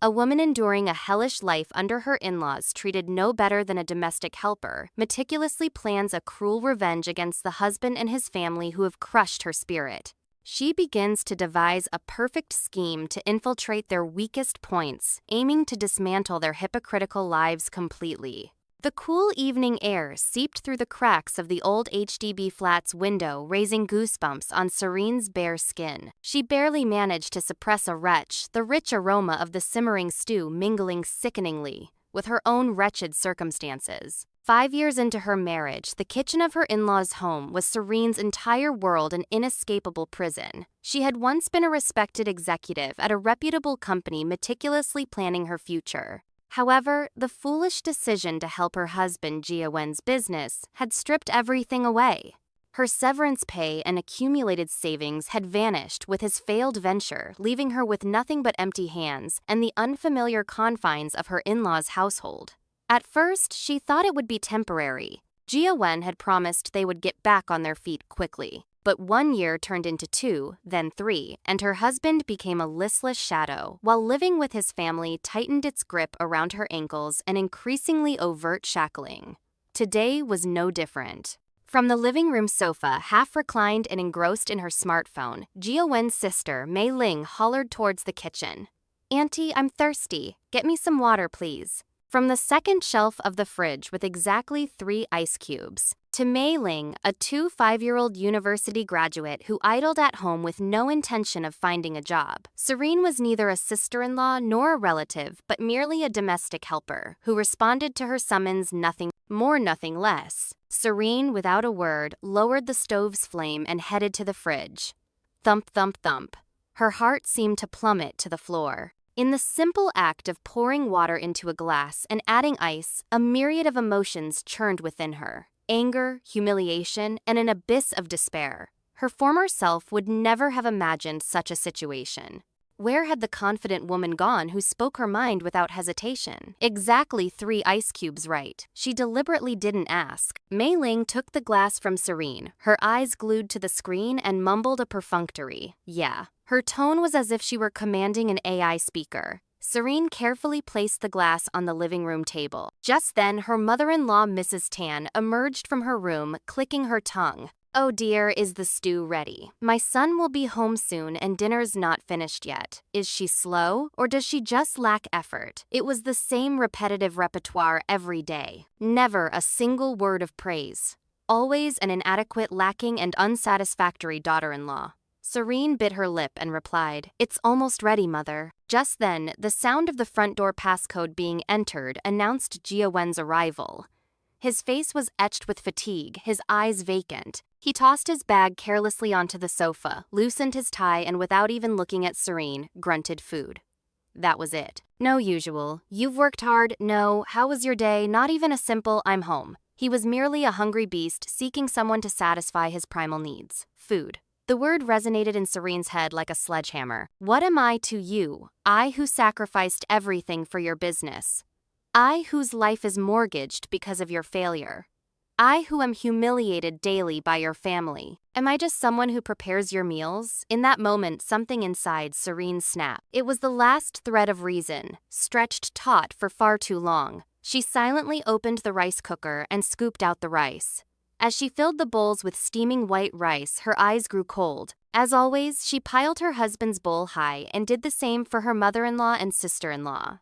A woman enduring a hellish life under her in-laws, treated no better than a domestic helper, meticulously plans a cruel revenge against the husband and his family who have crushed her spirit. She begins to devise a perfect scheme to infiltrate their weakest points, aiming to dismantle their hypocritical lives completely. The cool evening air seeped through the cracks of the old HDB flat's window, raising goosebumps on Serene's bare skin. She barely managed to suppress a retch, the rich aroma of the simmering stew mingling sickeningly with her own wretched circumstances. 5 years into her marriage, the kitchen of her in-laws' home was Serene's entire world, an inescapable prison. She had once been a respected executive at a reputable company, meticulously planning her future. However, the foolish decision to help her husband Jiawen's business had stripped everything away. Her severance pay and accumulated savings had vanished with his failed venture, leaving her with nothing but empty hands and the unfamiliar confines of her in-laws' household. At first, she thought it would be temporary. Jiawen had promised they would get back on their feet quickly. But 1 year turned into 2, then 3, and her husband became a listless shadow, while living with his family tightened its grip around her ankles, an increasingly overt shackling. Today was no different. From the living room sofa, half reclined and engrossed in her smartphone, Jiawen's sister, Mei Ling, hollered towards the kitchen. "Auntie, I'm thirsty. Get me some water, please." From the second shelf of the fridge with exactly 3 ice cubes, to Mei Ling, a 5-year-old university graduate who idled at home with no intention of finding a job. Serene was neither a sister-in-law nor a relative, but merely a domestic helper, who responded to her summons nothing more, nothing less. Serene, without a word, lowered the stove's flame and headed to the fridge. Thump, thump, thump. Her heart seemed to plummet to the floor. In the simple act of pouring water into a glass and adding ice, a myriad of emotions churned within her. Anger, humiliation, and an abyss of despair. Her former self would never have imagined such a situation. Where had the confident woman gone who spoke her mind without hesitation? Exactly 3 ice cubes, right? She deliberately didn't ask. Mei Ling took the glass from Serene, her eyes glued to the screen, and mumbled a perfunctory, "Yeah." Her tone was as if she were commanding an AI speaker. Serene carefully placed the glass on the living room table. Just then, her mother-in-law, Mrs. Tan, emerged from her room, clicking her tongue. "Oh dear, is the stew ready? My son will be home soon and dinner's not finished yet. Is she slow, or does she just lack effort?" It was the same repetitive repertoire every day. Never a single word of praise. Always an inadequate, lacking, and unsatisfactory daughter-in-law. Serene bit her lip and replied, "It's almost ready, mother." Just then, the sound of the front door passcode being entered announced Jiawen's arrival. His face was etched with fatigue, his eyes vacant. He tossed his bag carelessly onto the sofa, loosened his tie, and without even looking at Serene, grunted food. That was it. No usual, "You've worked hard," no, "How was your day?" Not even a simple, "I'm home." He was merely a hungry beast seeking someone to satisfy his primal needs. Food. The word resonated in Serene's head like a sledgehammer. What am I to you? I who sacrificed everything for your business. I whose life is mortgaged because of your failure. I who am humiliated daily by your family. Am I just someone who prepares your meals? In that moment, something inside Serene snapped. It was the last thread of reason, stretched taut for far too long. She silently opened the rice cooker and scooped out the rice. As she filled the bowls with steaming white rice, her eyes grew cold. As always, she piled her husband's bowl high and did the same for her mother-in-law and sister-in-law.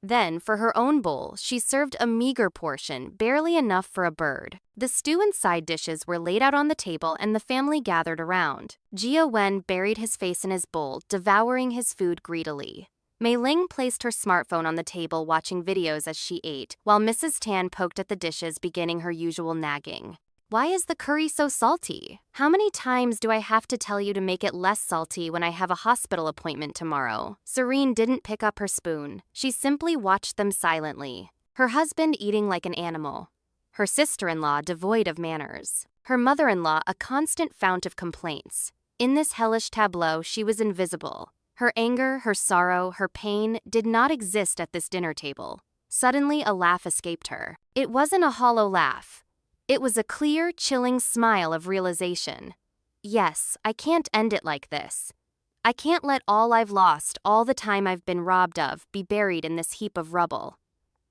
Then, for her own bowl, she served a meager portion, barely enough for a bird. The stew and side dishes were laid out on the table and the family gathered around. Jiawen buried his face in his bowl, devouring his food greedily. Mei Ling placed her smartphone on the table watching videos as she ate, while Mrs. Tan poked at the dishes, beginning her usual nagging. "Why is the curry so salty? How many times do I have to tell you to make it less salty when I have a hospital appointment tomorrow?" Serene didn't pick up her spoon. She simply watched them silently. Her husband eating like an animal. Her sister-in-law devoid of manners. Her mother-in-law a constant fount of complaints. In this hellish tableau, she was invisible. Her anger, her sorrow, her pain did not exist at this dinner table. Suddenly, a laugh escaped her. It wasn't a hollow laugh. It was a clear, chilling smile of realization. "Yes, I can't end it like this. I can't let all I've lost, all the time I've been robbed of, be buried in this heap of rubble.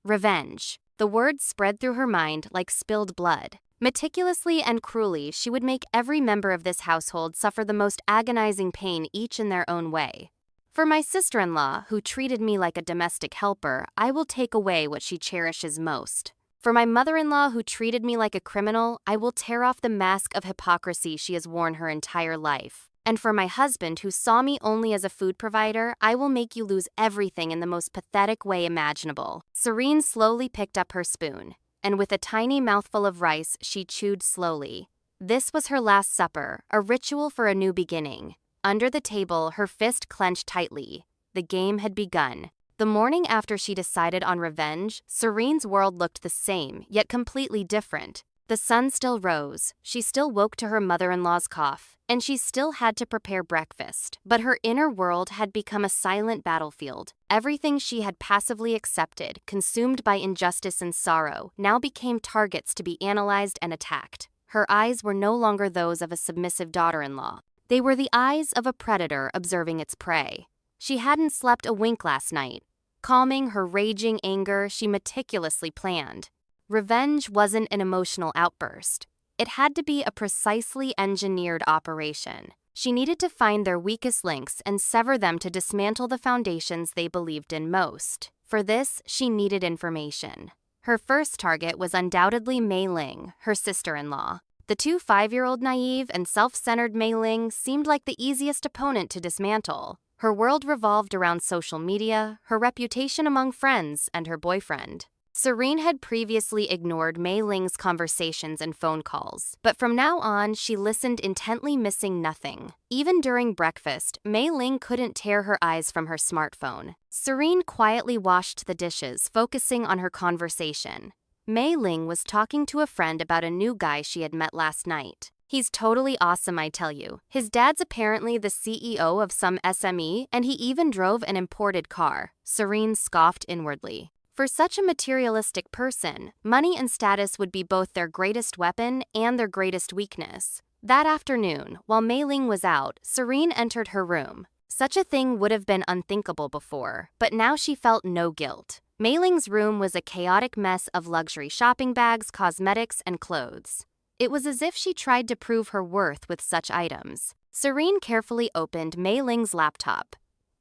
Revenge. The words spread through her mind like spilled blood. Meticulously and cruelly, she would make every member of this household suffer the most agonizing pain, each in their own way. For my sister-in-law, who treated me like a domestic helper, I will take away what she cherishes most. For my mother-in-law, who treated me like a criminal, I will tear off the mask of hypocrisy she has worn her entire life. And for my husband, who saw me only as a food provider, I will make you lose everything in the most pathetic way imaginable. Serene slowly picked up her spoon, and with a tiny mouthful of rice, she chewed slowly. This was her last supper, a ritual for a new beginning. Under the table, her fist clenched tightly. The game had begun. The morning after she decided on revenge, Serene's world looked the same, yet completely different. The sun still rose, she still woke to her mother-in-law's cough, and she still had to prepare breakfast. But her inner world had become a silent battlefield. Everything she had passively accepted, consumed by injustice and sorrow, now became targets to be analyzed and attacked. Her eyes were no longer those of a submissive daughter-in-law. They were the eyes of a predator observing its prey. She hadn't slept a wink last night. Calming her raging anger, she meticulously planned. Revenge wasn't an emotional outburst. It had to be a precisely engineered operation. She needed to find their weakest links and sever them to dismantle the foundations they believed in most. For this, she needed information. Her first target was undoubtedly Mei Ling, her sister-in-law. The 5-year-old naive and self-centered Mei Ling seemed like the easiest opponent to dismantle. Her world revolved around social media, her reputation among friends, and her boyfriend. Serene had previously ignored Mei Ling's conversations and phone calls, but from now on, she listened intently, missing nothing. Even during breakfast, Mei Ling couldn't tear her eyes from her smartphone. Serene quietly washed the dishes, focusing on her conversation. Mei Ling was talking to a friend about a new guy she had met last night. He's totally awesome, I tell you. His dad's apparently the CEO of some SME, and he even drove an imported car. Serene scoffed inwardly. For such a materialistic person, money and status would be both their greatest weapon and their greatest weakness. That afternoon, while Mei Ling was out, Serene entered her room. Such a thing would have been unthinkable before, but now she felt no guilt. Mei Ling's room was a chaotic mess of luxury shopping bags, cosmetics, and clothes. It was as if she tried to prove her worth with such items. Serene carefully opened Mei Ling's laptop.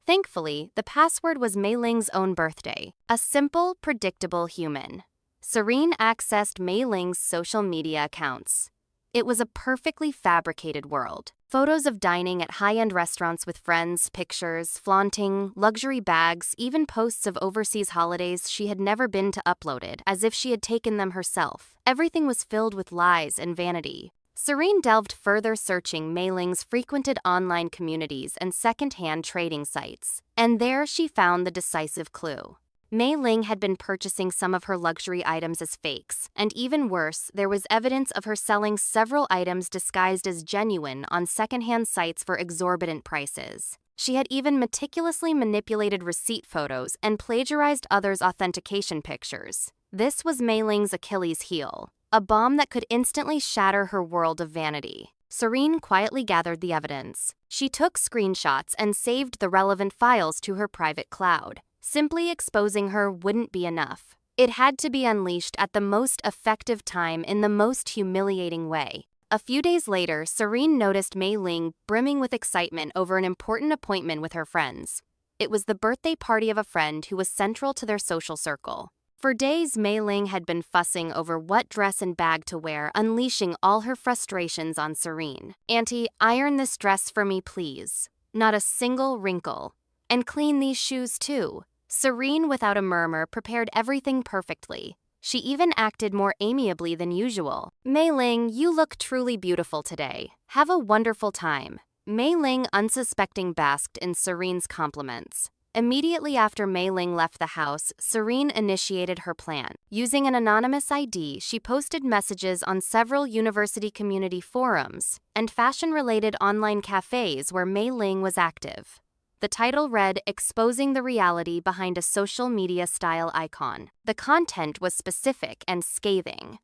Thankfully, the password was Mei Ling's own birthday, a simple, predictable human. Serene accessed Mei Ling's social media accounts. It was a perfectly fabricated world. Photos of dining at high-end restaurants with friends, pictures, flaunting, luxury bags, even posts of overseas holidays she had never been to uploaded, as if she had taken them herself. Everything was filled with lies and vanity. Serene delved further, searching Mei Ling's frequented online communities and second-hand trading sites. And there she found the decisive clue. Mei Ling had been purchasing some of her luxury items as fakes, and even worse, there was evidence of her selling several items disguised as genuine on secondhand sites for exorbitant prices. She had even meticulously manipulated receipt photos and plagiarized others' authentication pictures. This was Mei Ling's Achilles heel, a bomb that could instantly shatter her world of vanity. Serene quietly gathered the evidence. She took screenshots and saved the relevant files to her private cloud. Simply exposing her wouldn't be enough. It had to be unleashed at the most effective time in the most humiliating way. A few days later, Serene noticed Mei Ling brimming with excitement over an important appointment with her friends. It was the birthday party of a friend who was central to their social circle. For days, Mei Ling had been fussing over what dress and bag to wear, unleashing all her frustrations on Serene. "Auntie, iron this dress for me, please. Not a single wrinkle. And clean these shoes, too." Serene, without a murmur, prepared everything perfectly. She even acted more amiably than usual. "Mei Ling, you look truly beautiful today. Have a wonderful time." Mei Ling, unsuspecting, basked in Serene's compliments. Immediately after Mei Ling left the house, Serene initiated her plan. Using an anonymous ID, she posted messages on several university community forums and fashion-related online cafes where Mei Ling was active. The title read, "Exposing the Reality Behind a Social Media Style Icon." The content was specific and scathing.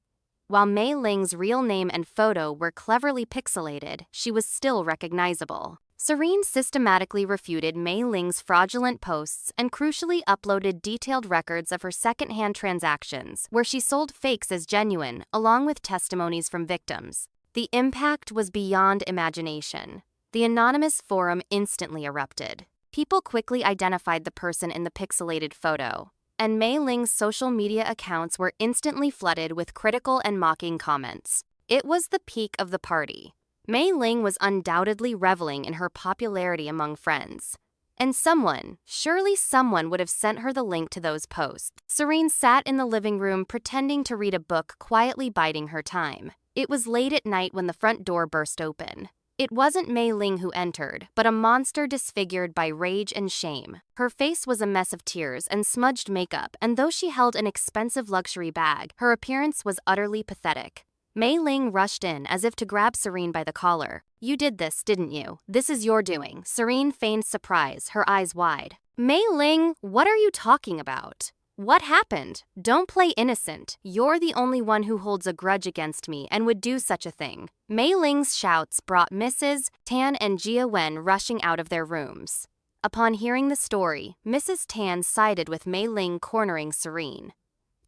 While Mei Ling's real name and photo were cleverly pixelated, she was still recognizable. Serene systematically refuted Mei Ling's fraudulent posts and crucially uploaded detailed records of her second-hand transactions, where she sold fakes as genuine, along with testimonies from victims. The impact was beyond imagination. The anonymous forum instantly erupted. People quickly identified the person in the pixelated photo, and Mei Ling's social media accounts were instantly flooded with critical and mocking comments. It was the peak of the party. Mei Ling was undoubtedly reveling in her popularity among friends. And surely someone would have sent her the link to those posts. Serene sat in the living room pretending to read a book, quietly biding her time. It was late at night when the front door burst open. It wasn't Mei Ling who entered, but a monster disfigured by rage and shame. Her face was a mess of tears and smudged makeup, and though she held an expensive luxury bag, her appearance was utterly pathetic. Mei Ling rushed in as if to grab Serene by the collar. "You did this, didn't you? This is your doing." Serene feigned surprise, her eyes wide. "Mei Ling, what are you talking about? What happened? Don't play innocent. You're the only one who holds a grudge against me and would do such a thing." Mei Ling's shouts brought Mrs. Tan and Jia Wen rushing out of their rooms. Upon hearing the story, Mrs. Tan sided with Mei Ling, cornering Serene.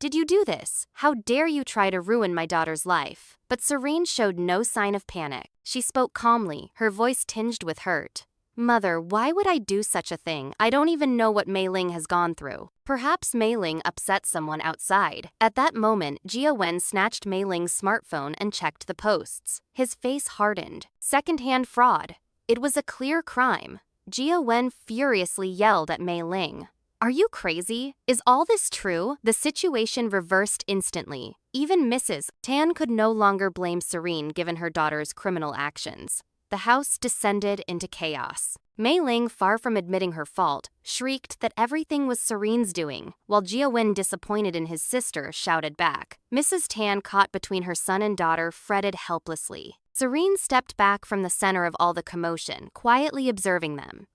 "Did you do this? How dare you try to ruin my daughter's life?" But Serene showed no sign of panic. She spoke calmly, her voice tinged with hurt. "Mother, why would I do such a thing? I don't even know what Mei Ling has gone through." Perhaps Mei Ling upset someone outside. At that moment, Jia Wen snatched Mei Ling's smartphone and checked the posts. His face hardened. Second-hand fraud. It was a clear crime. Jia Wen furiously yelled at Mei Ling. "Are you crazy? Is all this true?" The situation reversed instantly. Even Mrs. Tan could no longer blame Serene given her daughter's criminal actions. The house descended into chaos. Mei Ling, far from admitting her fault, shrieked that everything was Serene's doing, while Jia Wen, disappointed in his sister, shouted back. Mrs. Tan, caught between her son and daughter, fretted helplessly. Serene stepped back from the center of all the commotion, quietly observing them.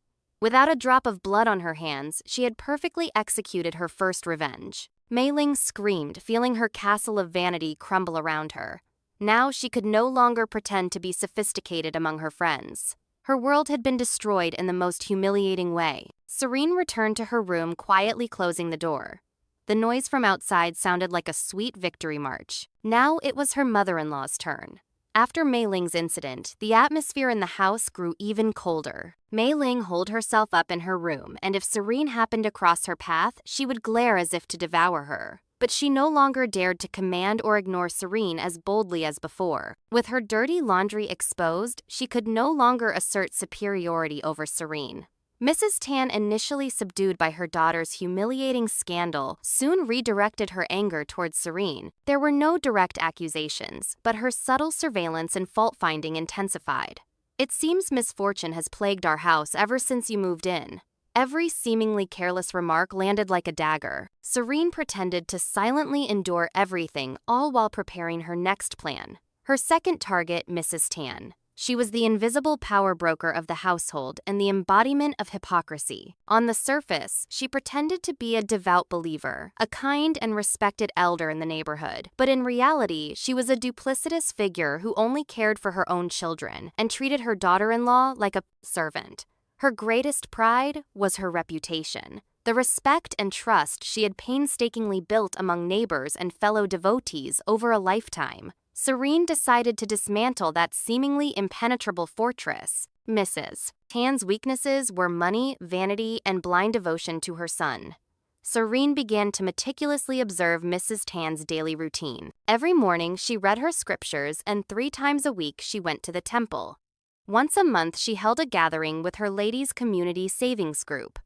Without a drop of blood on her hands, she had perfectly executed her first revenge. Mei Ling screamed, feeling her castle of vanity crumble around her. Now she could no longer pretend to be sophisticated among her friends. Her world had been destroyed in the most humiliating way. Serene returned to her room, quietly closing the door. The noise from outside sounded like a sweet victory march. Now it was her mother-in-law's turn. After Mei Ling's incident, the atmosphere in the house grew even colder. Mei Ling holed herself up in her room, and if Serene happened to cross her path, she would glare as if to devour her. But she no longer dared to command or ignore Serene as boldly as before. With her dirty laundry exposed, she could no longer assert superiority over Serene. Mrs. Tan, initially subdued by her daughter's humiliating scandal, soon redirected her anger towards Serene. There were no direct accusations, but her subtle surveillance and fault-finding intensified. "It seems misfortune has plagued our house ever since you moved in." Every seemingly careless remark landed like a dagger. Serene pretended to silently endure everything, all while preparing her next plan. Her second target, Mrs. Tan. She was the invisible power broker of the household and the embodiment of hypocrisy. On the surface, she pretended to be a devout believer, a kind and respected elder in the neighborhood. But in reality, she was a duplicitous figure who only cared for her own children and treated her daughter-in-law like a servant. Her greatest pride was her reputation. The respect and trust she had painstakingly built among neighbors and fellow devotees over a lifetime. Serene decided to dismantle that seemingly impenetrable fortress. Mrs. Tan's weaknesses were money, vanity, and blind devotion to her son. Serene began to meticulously observe Mrs. Tan's daily routine. Every morning, she read her scriptures, and 3 times a week she went to the temple. Once a month, she held a gathering with her ladies' community savings group.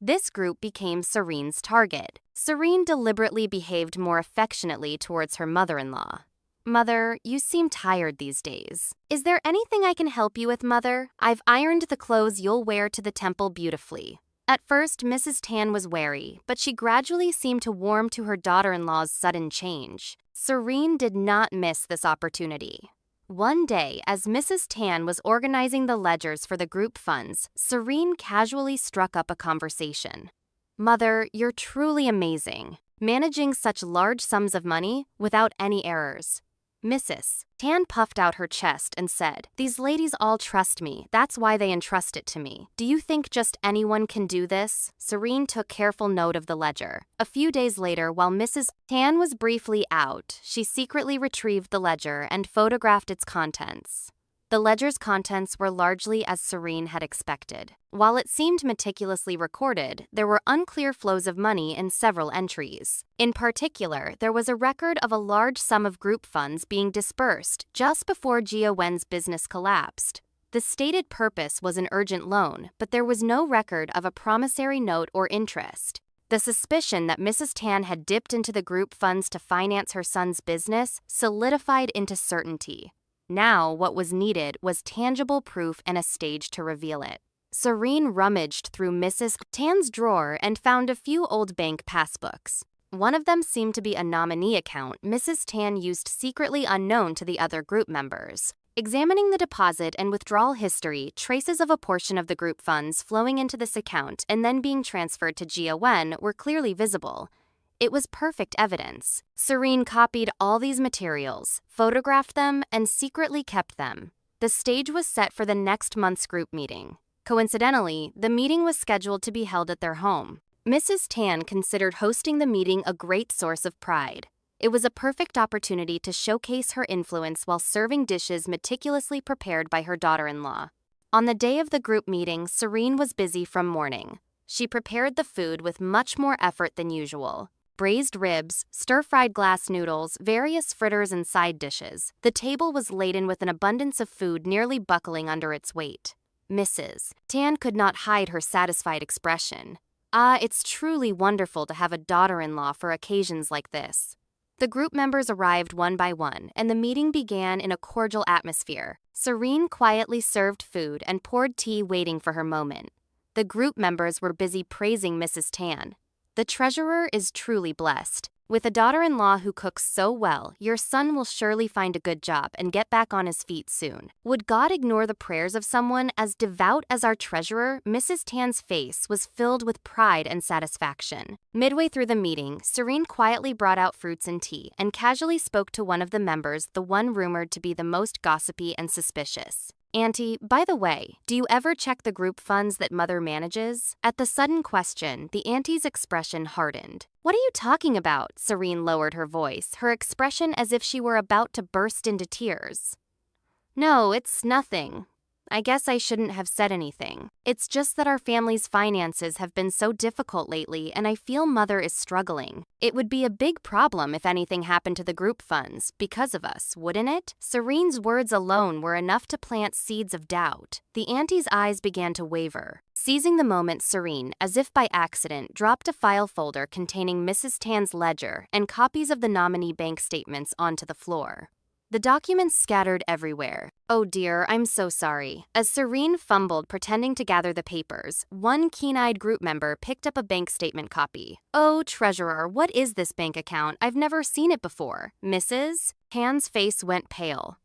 This group became Serene's target. Serene deliberately behaved more affectionately towards her mother-in-law. "Mother, you seem tired these days. Is there anything I can help you with, Mother? I've ironed the clothes you'll wear to the temple beautifully." At first, Mrs. Tan was wary, but she gradually seemed to warm to her daughter-in-law's sudden change. Serene did not miss this opportunity. One day, as Mrs. Tan was organizing the ledgers for the group funds, Serene casually struck up a conversation. "Mother, you're truly amazing, managing such large sums of money without any errors." Mrs. Tan puffed out her chest and said, "These ladies all trust me, that's why they entrust it to me. Do you think just anyone can do this?" Serene took careful note of the ledger. A few days later, while Mrs. Tan was briefly out, she secretly retrieved the ledger and photographed its contents. The ledger's contents were largely as Serene had expected. While it seemed meticulously recorded, there were unclear flows of money in several entries. In particular, there was a record of a large sum of group funds being dispersed just before Jia Wen's business collapsed. The stated purpose was an urgent loan, but there was no record of a promissory note or interest. The suspicion that Mrs. Tan had dipped into the group funds to finance her son's business solidified into certainty. Now, what was needed was tangible proof and a stage to reveal it. Serene rummaged through Mrs. Tan's drawer and found a few old bank passbooks. One of them seemed to be a nominee account Mrs. Tan used secretly unknown to the other group members. Examining the deposit and withdrawal history, traces of a portion of the group funds flowing into this account and then being transferred to Jia Wen were clearly visible. It was perfect evidence. Serene copied all these materials, photographed them, and secretly kept them. The stage was set for the next month's group meeting. Coincidentally, the meeting was scheduled to be held at their home. Mrs. Tan considered hosting the meeting a great source of pride. It was a perfect opportunity to showcase her influence while serving dishes meticulously prepared by her daughter-in-law. On the day of the group meeting, Serene was busy from morning. She prepared the food with much more effort than usual. Braised ribs, stir-fried glass noodles, various fritters and side dishes. The table was laden with an abundance of food nearly buckling under its weight. Mrs. Tan could not hide her satisfied expression. "Ah, it's truly wonderful to have a daughter-in-law for occasions like this." The group members arrived one by one, and the meeting began in a cordial atmosphere. Serene quietly served food and poured tea waiting for her moment. The group members were busy praising Mrs. Tan. "The treasurer is truly blessed. With a daughter-in-law who cooks so well, your son will surely find a good job and get back on his feet soon. Would God ignore the prayers of someone as devout as our treasurer?" Mrs. Tan's face was filled with pride and satisfaction. Midway through the meeting, Serene quietly brought out fruits and tea and casually spoke to one of the members, the one rumored to be the most gossipy and suspicious. "Auntie, by the way, do you ever check the group funds that Mother manages?" At the sudden question, the auntie's expression hardened. "What are you talking about?" Serene lowered her voice, her expression as if she were about to burst into tears. "No, it's nothing. I guess I shouldn't have said anything. It's just that our family's finances have been so difficult lately, and I feel Mother is struggling. It would be a big problem if anything happened to the group funds, because of us, wouldn't it?" Serene's words alone were enough to plant seeds of doubt. The auntie's eyes began to waver. Seizing the moment, Serene, as if by accident, dropped a file folder containing Mrs. Tan's ledger and copies of the nominee bank statements onto the floor. The documents scattered everywhere. "Oh dear, I'm so sorry." As Serene fumbled pretending to gather the papers, one keen-eyed group member picked up a bank statement copy. "Oh, treasurer, what is this bank account? I've never seen it before." Mrs. Tan's face went pale.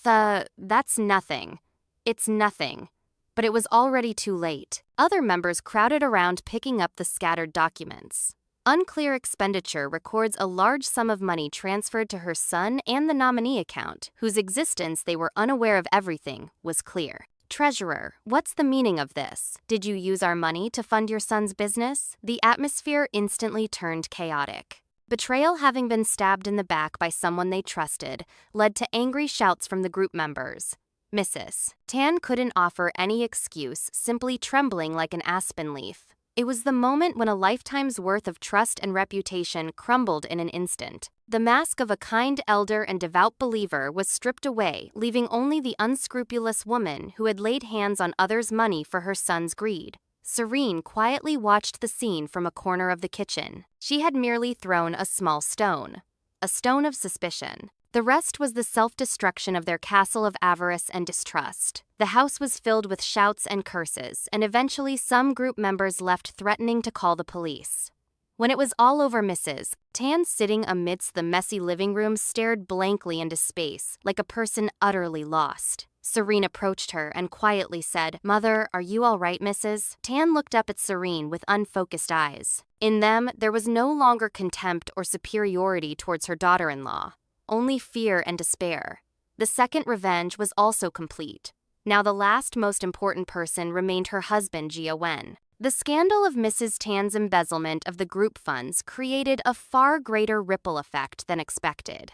That's nothing. It's nothing." But it was already too late. Other members crowded around picking up the scattered documents. Unclear expenditure records a large sum of money transferred to her son and the nominee account, whose existence they were unaware of. Everything was clear. "Treasurer, what's the meaning of this? Did you use our money to fund your son's business?" The atmosphere instantly turned chaotic. Betrayal, having been stabbed in the back by someone they trusted, led to angry shouts from the group members. Mrs. Tan couldn't offer any excuse, simply trembling like an aspen leaf. It was the moment when a lifetime's worth of trust and reputation crumbled in an instant. The mask of a kind elder and devout believer was stripped away, leaving only the unscrupulous woman who had laid hands on others' money for her son's greed. Serene quietly watched the scene from a corner of the kitchen. She had merely thrown a small stone. A stone of suspicion. The rest was the self-destruction of their castle of avarice and distrust. The house was filled with shouts and curses, and eventually some group members left threatening to call the police. When it was all over, Mrs. Tan, sitting amidst the messy living room, stared blankly into space, like a person utterly lost. Serene approached her and quietly said, "Mother, are you all right, Mrs.?" Tan looked up at Serene with unfocused eyes. In them, there was no longer contempt or superiority towards her daughter-in-law. only fear and despair. The second revenge was also complete. Now the last most important person remained her husband, Jia Wen. The scandal of Mrs. Tan's embezzlement of the group funds created a far greater ripple effect than expected.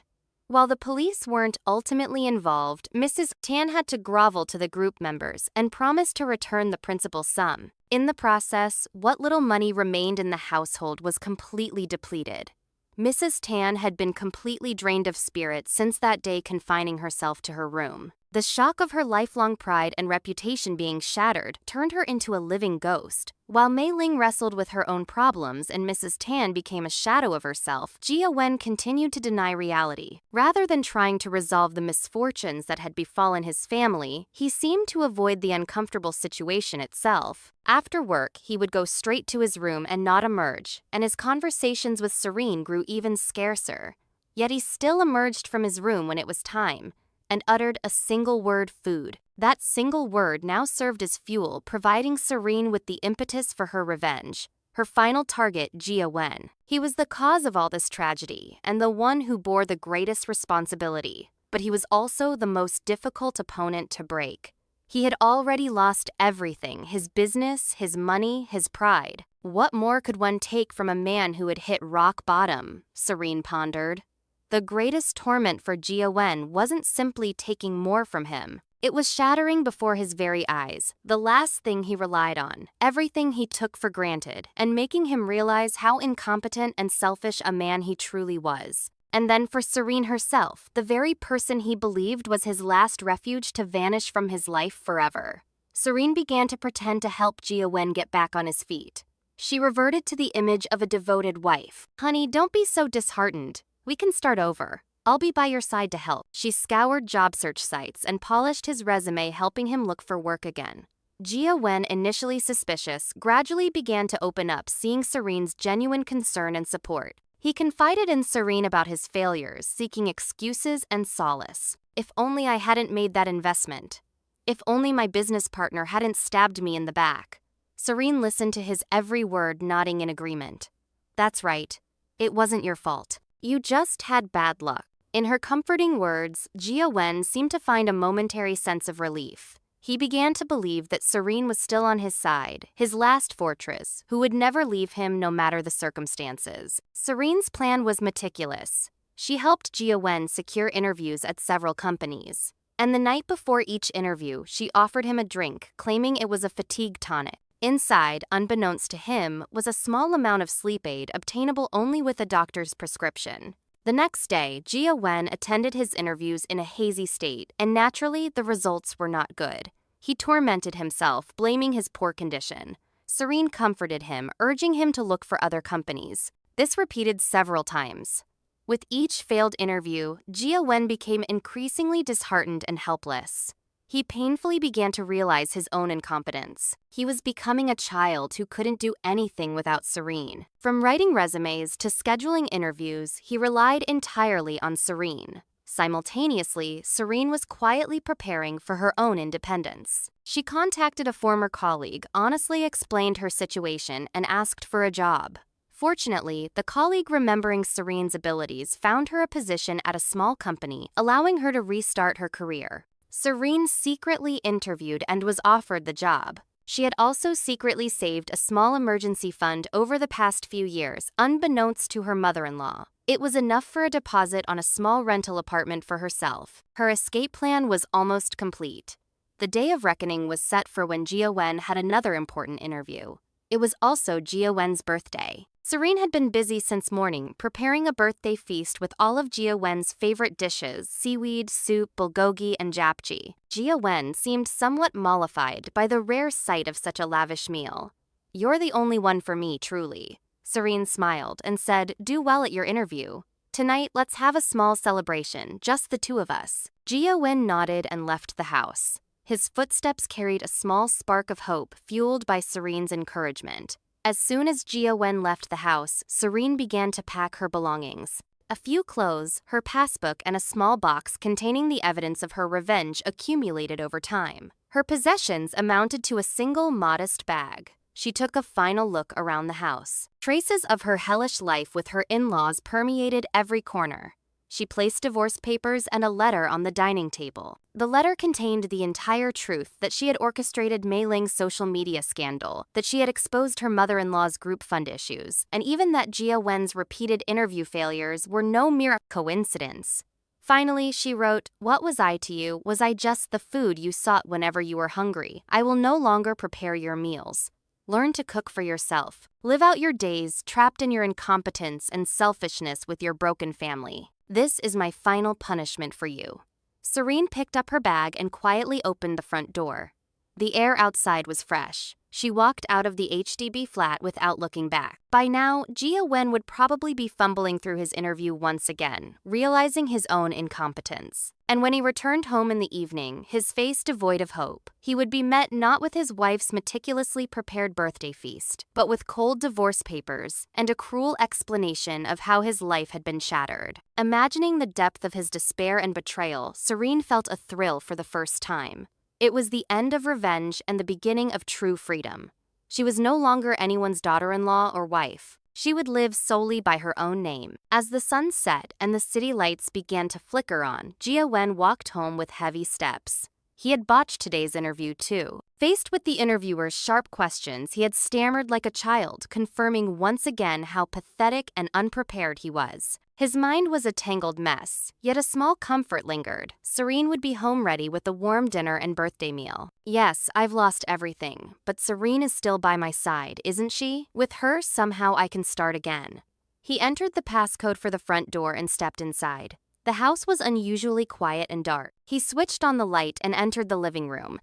While the police weren't ultimately involved, Mrs. Tan had to grovel to the group members and promise to return the principal sum. In the process, what little money remained in the household was completely depleted. Mrs. Tan had been completely drained of spirit since that day, confining herself to her room. The shock of her lifelong pride and reputation being shattered turned her into a living ghost. While Mei Ling wrestled with her own problems and Mrs. Tan became a shadow of herself, Jia Wen continued to deny reality. Rather than trying to resolve the misfortunes that had befallen his family, he seemed to avoid the uncomfortable situation itself. After work, he would go straight to his room and not emerge, and his conversations with Serene grew even scarcer. Yet he still emerged from his room when it was time, and uttered a single word: food. That single word now served as fuel, providing Serene with the impetus for her revenge. Her final target, Jia Wen. He was the cause of all this tragedy, and the one who bore the greatest responsibility. But he was also the most difficult opponent to break. He had already lost everything: his business, his money, his pride. What more could one take from a man who had hit rock bottom? Serene pondered. The greatest torment for Jia Wen wasn't simply taking more from him. It was shattering before his very eyes, the last thing he relied on, everything he took for granted, and making him realize how incompetent and selfish a man he truly was. And then for Serene herself, the very person he believed was his last refuge, to vanish from his life forever. Serene began to pretend to help Jia Wen get back on his feet. She reverted to the image of a devoted wife. "Honey, don't be so disheartened. We can start over. I'll be by your side to help." She scoured job search sites and polished his resume, helping him look for work again. Jia Wen, initially suspicious, gradually began to open up, seeing Serene's genuine concern and support. He confided in Serene about his failures, seeking excuses and solace. "If only I hadn't made that investment. If only my business partner hadn't stabbed me in the back." Serene listened to his every word, nodding in agreement. "That's right. It wasn't your fault. You just had bad luck." In her comforting words, Jia Wen seemed to find a momentary sense of relief. He began to believe that Serene was still on his side, his last fortress, who would never leave him no matter the circumstances. Serene's plan was meticulous. She helped Jia Wen secure interviews at several companies. And the night before each interview, she offered him a drink, claiming it was a fatigue tonic. Inside, unbeknownst to him, was a small amount of sleep aid obtainable only with a doctor's prescription. The next day, Jia Wen attended his interviews in a hazy state, and naturally, the results were not good. He tormented himself, blaming his poor condition. Serene comforted him, urging him to look for other companies. This repeated several times. With each failed interview, Jia Wen became increasingly disheartened and helpless. He painfully began to realize his own incompetence. He was becoming a child who couldn't do anything without Serene. From writing resumes to scheduling interviews, he relied entirely on Serene. Simultaneously, Serene was quietly preparing for her own independence. She contacted a former colleague, honestly explained her situation, and asked for a job. Fortunately, the colleague, remembering Serene's abilities, found her a position at a small company, allowing her to restart her career. Serene secretly interviewed and was offered the job. She had also secretly saved a small emergency fund over the past few years, unbeknownst to her mother-in-law. It was enough for a deposit on a small rental apartment for herself. Her escape plan was almost complete. The day of reckoning was set for when Jia Wen had another important interview. It was also Jia Wen's birthday. Serene had been busy since morning, preparing a birthday feast with all of Jia Wen's favorite dishes: seaweed, soup, bulgogi, and japchae. Jia Wen seemed somewhat mollified by the rare sight of such a lavish meal. "You're the only one for me, truly." Serene smiled and said, "Do well at your interview. Tonight, let's have a small celebration, just the two of us." Jia Wen nodded and left the house. His footsteps carried a small spark of hope, fueled by Serene's encouragement. As soon as Jia Wen left the house, Serene began to pack her belongings. A few clothes, her passbook, and a small box containing the evidence of her revenge accumulated over time. Her possessions amounted to a single modest bag. She took a final look around the house. Traces of her hellish life with her in-laws permeated every corner. She placed divorce papers and a letter on the dining table. The letter contained the entire truth that she had orchestrated Mei Ling's social media scandal, that she had exposed her mother-in-law's group fund issues, and even that Jia Wen's repeated interview failures were no mere coincidence. Finally, she wrote, "What was I to you? Was I just the food you sought whenever you were hungry? I will no longer prepare your meals. Learn to cook for yourself. Live out your days trapped in your incompetence and selfishness with your broken family. This is my final punishment for you." Serene picked up her bag and quietly opened the front door. The air outside was fresh. She walked out of the HDB flat without looking back. By now, Jia Wen would probably be fumbling through his interview once again, realizing his own incompetence. And when he returned home in the evening, his face devoid of hope, he would be met not with his wife's meticulously prepared birthday feast, but with cold divorce papers and a cruel explanation of how his life had been shattered. Imagining the depth of his despair and betrayal, Serene felt a thrill for the first time. It was the end of revenge and the beginning of true freedom. She was no longer anyone's daughter-in-law or wife. She would live solely by her own name. As the sun set and the city lights began to flicker on, Jia Wen walked home with heavy steps. He had botched today's interview too. Faced with the interviewer's sharp questions, he had stammered like a child, confirming once again how pathetic and unprepared he was. His mind was a tangled mess, yet a small comfort lingered. Serene would be home ready with a warm dinner and birthday meal. Yes, I've lost everything, but Serene is still by my side, isn't she? With her, somehow I can start again. He entered the passcode for the front door and stepped inside. The house was unusually quiet and dark. He switched on the light and entered the living room.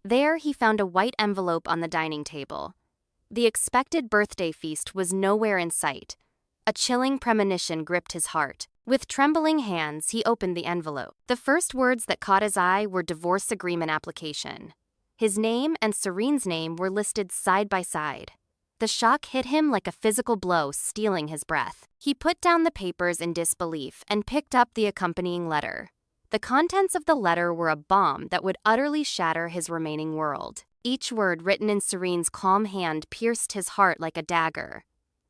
There, he found a white envelope on the dining table. The expected birthday feast was nowhere in sight. A chilling premonition gripped his heart. With trembling hands, he opened the envelope. The first words that caught his eye were divorce agreement application. His name and Serene's name were listed side by side. The shock hit him like a physical blow, stealing his breath. He put down the papers in disbelief and picked up the accompanying letter. The contents of the letter were a bomb that would utterly shatter his remaining world. Each word written in Serene's calm hand pierced his heart like a dagger.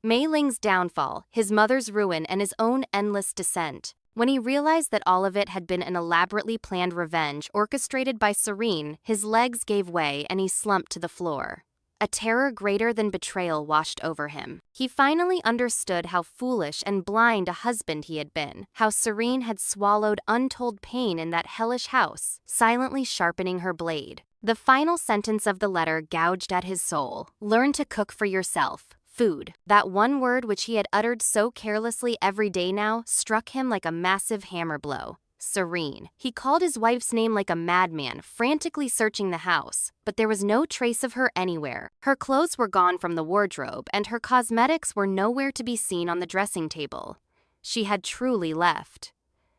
Mei Ling's downfall, his mother's ruin, and his own endless descent. When he realized that all of it had been an elaborately planned revenge orchestrated by Serene, his legs gave way and he slumped to the floor. A terror greater than betrayal washed over him. He finally understood how foolish and blind a husband he had been, how Serene had swallowed untold pain in that hellish house, silently sharpening her blade. The final sentence of the letter gouged at his soul. Learn to cook for yourself. Food. That one word which he had uttered so carelessly every day now struck him like a massive hammer blow. Serene. He called his wife's name like a madman, frantically searching the house, but there was no trace of her anywhere. Her clothes were gone from the wardrobe, and her cosmetics were nowhere to be seen on the dressing table. She had truly left.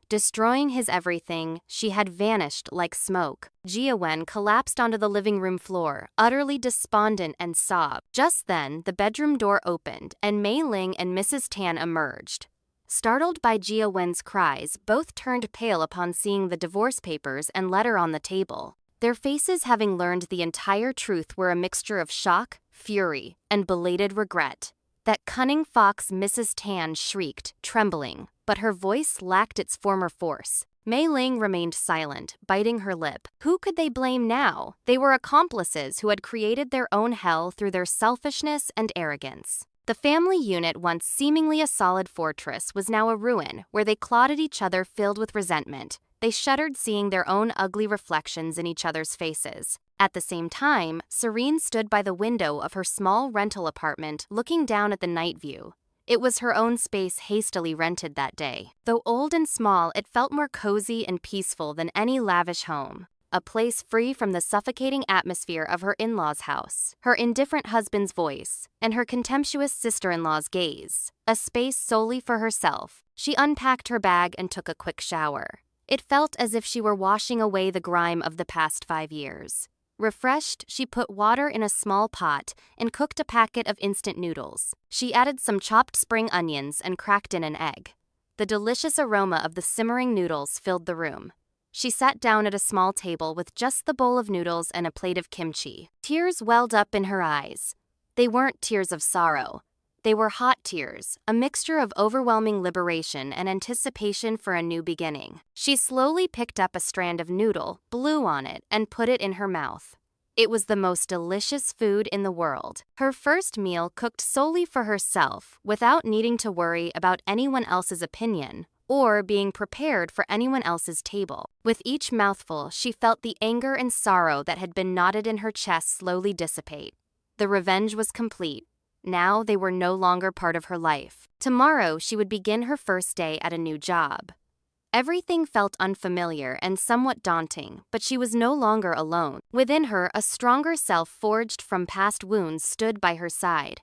Destroying his everything, she had vanished like smoke. Jia Wen collapsed onto the living room floor, utterly despondent and sobbed. Just then, the bedroom door opened, and Mei Ling and Mrs. Tan emerged. Startled by Jia Wen's cries, both turned pale upon seeing the divorce papers and letter on the table. Their faces, having learned the entire truth, were a mixture of shock, fury, and belated regret. That cunning fox Mrs. Tan shrieked, trembling, but her voice lacked its former force. Mei Ling remained silent, biting her lip. Who could they blame now? They were accomplices who had created their own hell through their selfishness and arrogance. The family unit, once seemingly a solid fortress, was now a ruin, where they clawed at each other filled with resentment. They shuddered seeing their own ugly reflections in each other's faces. At the same time, Serene stood by the window of her small rental apartment, looking down at the night view. It was her own space hastily rented that day. Though old and small, it felt more cozy and peaceful than any lavish home. A place free from the suffocating atmosphere of her in-laws' house, her indifferent husband's voice, and her contemptuous sister-in-law's gaze. A space solely for herself. She unpacked her bag and took a quick shower. It felt as if she were washing away the grime of the past 5 years. Refreshed, she put water in a small pot and cooked a packet of instant noodles. She added some chopped spring onions and cracked in an egg. The delicious aroma of the simmering noodles filled the room. She sat down at a small table with just the bowl of noodles and a plate of kimchi. Tears welled up in her eyes. They weren't tears of sorrow. They were hot tears, a mixture of overwhelming liberation and anticipation for a new beginning. She slowly picked up a strand of noodle, blew on it, and put it in her mouth. It was the most delicious food in the world. Her first meal cooked solely for herself, without needing to worry about anyone else's opinion or being prepared for anyone else's table. With each mouthful, she felt the anger and sorrow that had been knotted in her chest slowly dissipate. The revenge was complete. Now they were no longer part of her life. Tomorrow, she would begin her first day at a new job. Everything felt unfamiliar and somewhat daunting, but she was no longer alone. Within her, a stronger self forged from past wounds stood by her side.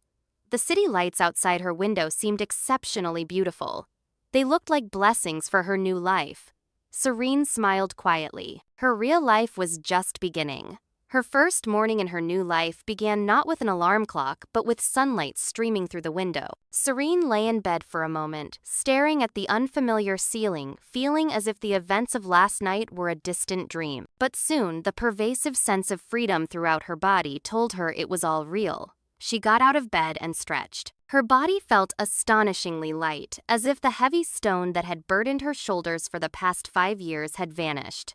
The city lights outside her window seemed exceptionally beautiful. They looked like blessings for her new life. Serene smiled quietly. Her real life was just beginning. Her first morning in her new life began not with an alarm clock, but with sunlight streaming through the window. Serene lay in bed for a moment, staring at the unfamiliar ceiling, feeling as if the events of last night were a distant dream. But soon, the pervasive sense of freedom throughout her body told her it was all real. She got out of bed and stretched. Her body felt astonishingly light, as if the heavy stone that had burdened her shoulders for the past 5 years had vanished.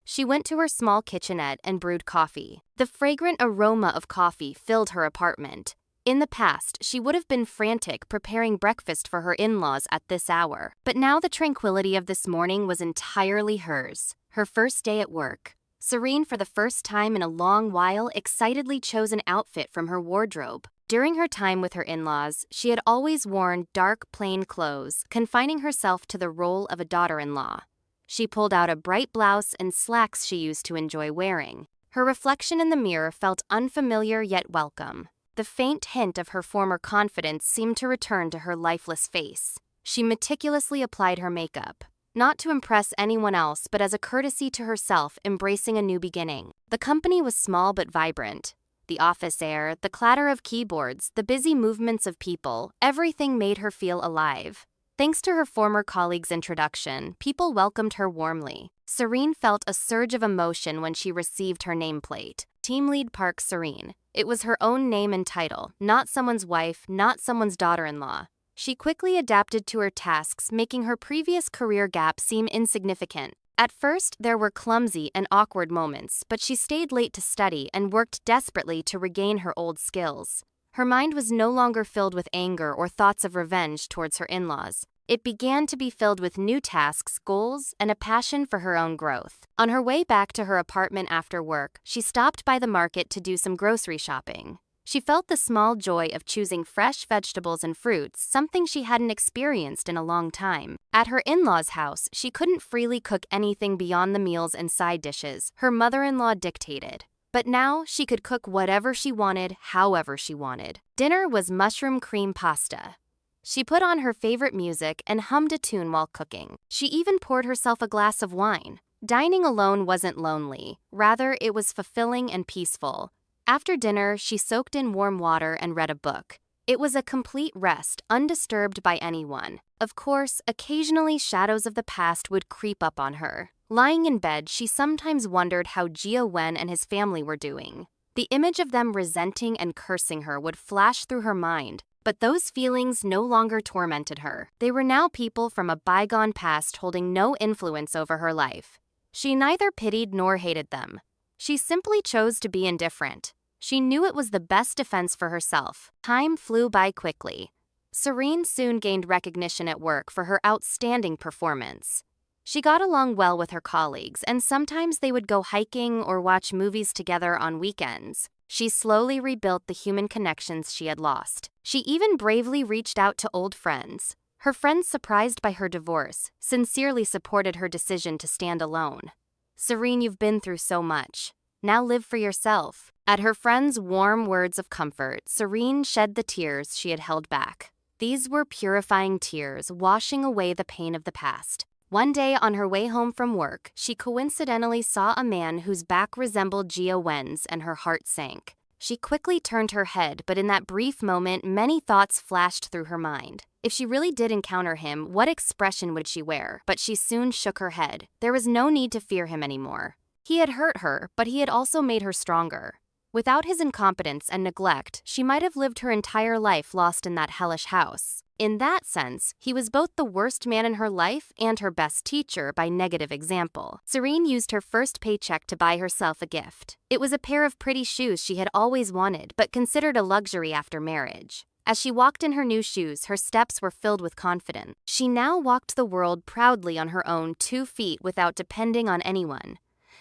She went to her small kitchenette and brewed coffee. The fragrant aroma of coffee filled her apartment. In the past, she would have been frantic preparing breakfast for her in-laws at this hour. But now the tranquility of this morning was entirely hers. Her first day at work. Serene, for the first time in a long while, excitedly chose an outfit from her wardrobe. During her time with her in-laws, she had always worn dark, plain clothes, confining herself to the role of a daughter-in-law. She pulled out a bright blouse and slacks she used to enjoy wearing. Her reflection in the mirror felt unfamiliar yet welcome. The faint hint of her former confidence seemed to return to her lifeless face. She meticulously applied her makeup, not to impress anyone else but as a courtesy to herself, embracing a new beginning. The company was small but vibrant. The office air, the clatter of keyboards, the busy movements of people, everything made her feel alive. Thanks to her former colleague's introduction, people welcomed her warmly. Serene felt a surge of emotion when she received her nameplate. Team Lead Park Serene. It was her own name and title, not someone's wife, not someone's daughter-in-law. She quickly adapted to her tasks, making her previous career gap seem insignificant. At first, there were clumsy and awkward moments, but she stayed late to study and worked desperately to regain her old skills. Her mind was no longer filled with anger or thoughts of revenge towards her in-laws. It began to be filled with new tasks, goals, and a passion for her own growth. On her way back to her apartment after work, she stopped by the market to do some grocery shopping. She felt the small joy of choosing fresh vegetables and fruits, something she hadn't experienced in a long time. At her in-laws' house, she couldn't freely cook anything beyond the meals and side dishes her mother-in-law dictated. But now, she could cook whatever she wanted, however she wanted. Dinner was mushroom cream pasta. She put on her favorite music and hummed a tune while cooking. She even poured herself a glass of wine. Dining alone wasn't lonely. Rather, it was fulfilling and peaceful. After dinner, she soaked in warm water and read a book. It was a complete rest, undisturbed by anyone. Of course, occasionally shadows of the past would creep up on her. Lying in bed, she sometimes wondered how Jia Wen and his family were doing. The image of them resenting and cursing her would flash through her mind, but those feelings no longer tormented her. They were now people from a bygone past holding no influence over her life. She neither pitied nor hated them. She simply chose to be indifferent. She knew it was the best defense for herself. Time flew by quickly. Serene soon gained recognition at work for her outstanding performance. She got along well with her colleagues, and sometimes they would go hiking or watch movies together on weekends. She slowly rebuilt the human connections she had lost. She even bravely reached out to old friends. Her friends, surprised by her divorce, sincerely supported her decision to stand alone. "Serene, you've been through so much. Now live for yourself." At her friends' warm words of comfort, Serene shed the tears she had held back. These were purifying tears, washing away the pain of the past. One day, on her way home from work, she coincidentally saw a man whose back resembled Jia Wen's, and her heart sank. She quickly turned her head, but in that brief moment, many thoughts flashed through her mind. If she really did encounter him, what expression would she wear? But she soon shook her head. There was no need to fear him anymore. He had hurt her, but he had also made her stronger. Without his incompetence and neglect, she might have lived her entire life lost in that hellish house. In that sense, he was both the worst man in her life and her best teacher by negative example. Serene used her first paycheck to buy herself a gift. It was a pair of pretty shoes she had always wanted but considered a luxury after marriage. As she walked in her new shoes, her steps were filled with confidence. She now walked the world proudly on her own 2 feet without depending on anyone.